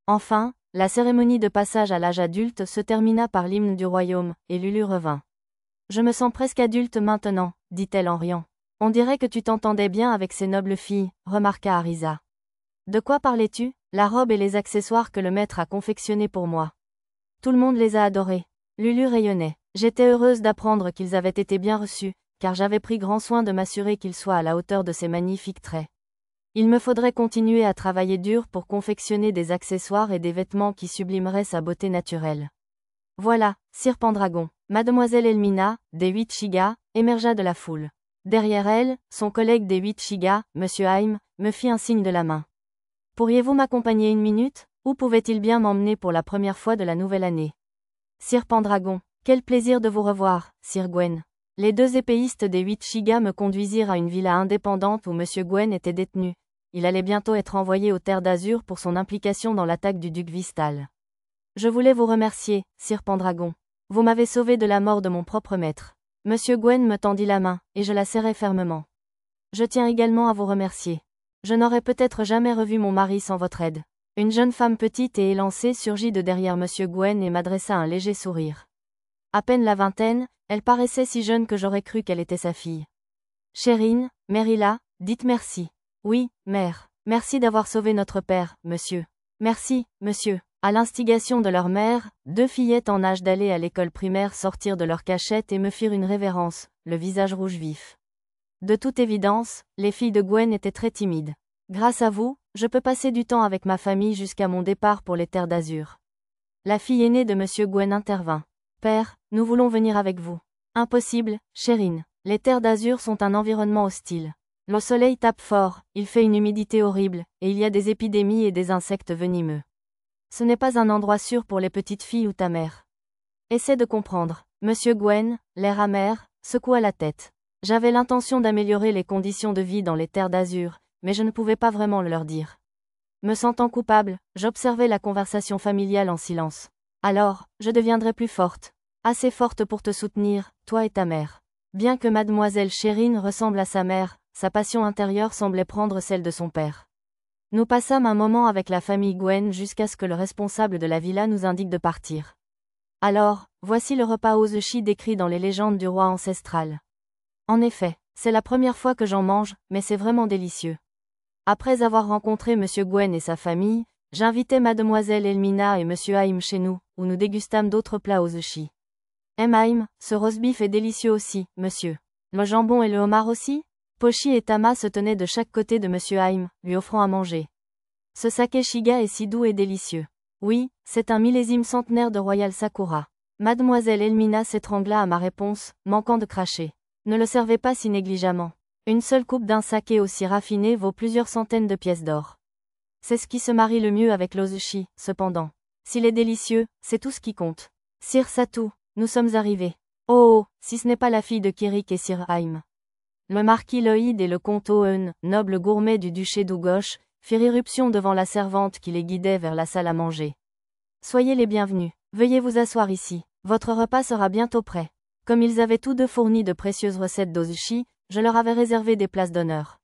Speaker 1: Enfin, la cérémonie de passage à l'âge adulte se termina par l'hymne du royaume, et Lulu revint. « Je me sens presque adulte maintenant, dit-elle en riant. On dirait que tu t'entendais bien avec ces nobles filles, remarqua Arisa. De quoi parlais-tu? La robe et les accessoires que le maître a confectionnés pour moi. Tout le monde les a adorés. Lulu rayonnait. J'étais heureuse d'apprendre qu'ils avaient été bien reçus, car j'avais pris grand soin de m'assurer qu'ils soient à la hauteur de ces magnifiques traits. Il me faudrait continuer à travailler dur pour confectionner des accessoires et des vêtements qui sublimeraient sa beauté naturelle. Voilà, Sir Pendragon. Mademoiselle Elmina, des 8 Shiga, émergea de la foule. Derrière elle, son collègue des 8 Shiga, Monsieur Haim, me fit un signe de la main. Pourriez-vous m'accompagner une minute? Où pouvait-il bien m'emmener pour la première fois de la nouvelle année? Sir Pendragon, quel plaisir de vous revoir, Sir Gwen. Les 2 épéistes des 8 Shiga me conduisirent à une villa indépendante où Monsieur Gwen était détenu. Il allait bientôt être envoyé aux Terres d'Azur pour son implication dans l'attaque du duc Vistal. Je voulais vous remercier, Sir Pendragon. Vous m'avez sauvé de la mort de mon propre maître. Monsieur Gwen me tendit la main, et je la serrai fermement. Je tiens également à vous remercier. Je n'aurais peut-être jamais revu mon mari sans votre aide. Une jeune femme petite et élancée surgit de derrière Monsieur Gwen et m'adressa un léger sourire. À peine la vingtaine, elle paraissait si jeune que j'aurais cru qu'elle était sa fille. Chérine, Merila, dites merci. Oui, mère. Merci d'avoir sauvé notre père, monsieur. Merci, monsieur. À l'instigation de leur mère, 2 fillettes en âge d'aller à l'école primaire sortirent de leur cachette et me firent une révérence, le visage rouge vif. De toute évidence, les filles de Gwen étaient très timides. Grâce à vous, je peux passer du temps avec ma famille jusqu'à mon départ pour les Terres d'Azur. La fille aînée de Monsieur Gwen intervint. Père, nous voulons venir avec vous. Impossible, Chérine. Les Terres d'Azur sont un environnement hostile. Le soleil tape fort, il fait une humidité horrible, et il y a des épidémies et des insectes venimeux. Ce n'est pas un endroit sûr pour les petites filles ou ta mère. Essaie de comprendre. Monsieur Gwen, l'air amer, secoua la tête. J'avais l'intention d'améliorer les conditions de vie dans les Terres d'Azur, mais je ne pouvais pas vraiment le leur dire. Me sentant coupable, j'observais la conversation familiale en silence. Alors, je deviendrai plus forte. Assez forte pour te soutenir, toi et ta mère. Bien que mademoiselle Chérine ressemble à sa mère, sa passion intérieure semblait prendre celle de son père. Nous passâmes un moment avec la famille Gwen jusqu'à ce que le responsable de la villa nous indique de partir. Alors, voici le repas Ozushi décrit dans les légendes du roi ancestral. En effet, c'est la première fois que j'en mange, mais c'est vraiment délicieux. Après avoir rencontré Monsieur Gwen et sa famille, j'invitai Mademoiselle Elmina et Monsieur Haim chez nous, où nous dégustâmes d'autres plats Ozushi. Haim, ce roast-beef est délicieux aussi, monsieur. Le jambon et le homard aussi? Pochi et Tama se tenaient de chaque côté de Monsieur Haim, lui offrant à manger. Ce saké Shiga est si doux et délicieux. Oui, c'est un millésime centenaire de Royal Sakura. Mademoiselle Elmina s'étrangla à ma réponse, manquant de cracher. Ne le servez pas si négligemment. Une seule coupe d'un saké aussi raffiné vaut plusieurs centaines de pièces d'or. C'est ce qui se marie le mieux avec l'ozushi, cependant. S'il est délicieux, c'est tout ce qui compte. Sir Satu, nous sommes arrivés. Oh, si ce n'est pas la fille de Kirik et Sir Haim. Le marquis Lloyd et le comte Owen, nobles gourmets du duché d'Ugosh, firent irruption devant la servante qui les guidait vers la salle à manger. Soyez les bienvenus. Veuillez vous asseoir ici. Votre repas sera bientôt prêt. Comme ils avaient tous deux fourni de précieuses recettes d'ozushi, je leur avais réservé des places d'honneur.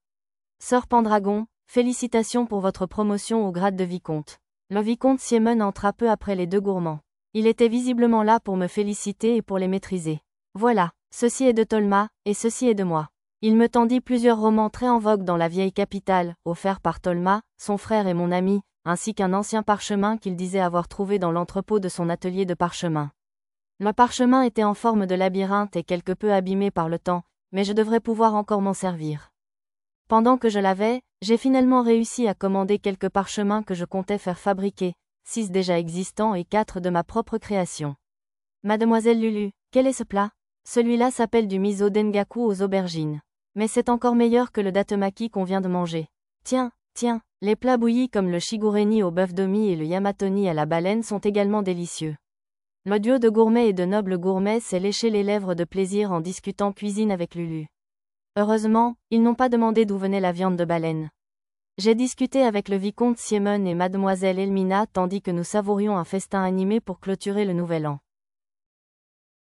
Speaker 1: Sir Pendragon, félicitations pour votre promotion au grade de vicomte. Le vicomte Siemon entra peu après les 2 gourmands. Il était visiblement là pour me féliciter et pour les maîtriser. Voilà, ceci est de Tolma, et ceci est de moi. Il me tendit plusieurs romans très en vogue dans la vieille capitale, offerts par Tolma, son frère et mon ami, ainsi qu'un ancien parchemin qu'il disait avoir trouvé dans l'entrepôt de son atelier de parchemin. Le parchemin était en forme de labyrinthe et quelque peu abîmé par le temps, mais je devrais pouvoir encore m'en servir. Pendant que je lavais, j'ai finalement réussi à commander quelques parchemins que je comptais faire fabriquer, 6 déjà existants et 4 de ma propre création. Mademoiselle Lulu, quel est ce plat? Celui-là s'appelle du miso dengaku aux aubergines. Mais c'est encore meilleur que le datemaki qu'on vient de manger. Tiens, les plats bouillis comme le shigureni au bœuf domi et le yamatoni à la baleine sont également délicieux. Le duo de gourmets et de nobles gourmets s'est léché les lèvres de plaisir en discutant cuisine avec Lulu. Heureusement, ils n'ont pas demandé d'où venait la viande de baleine. J'ai discuté avec le vicomte Siemon et mademoiselle Elmina tandis que nous savourions un festin animé pour clôturer le nouvel an.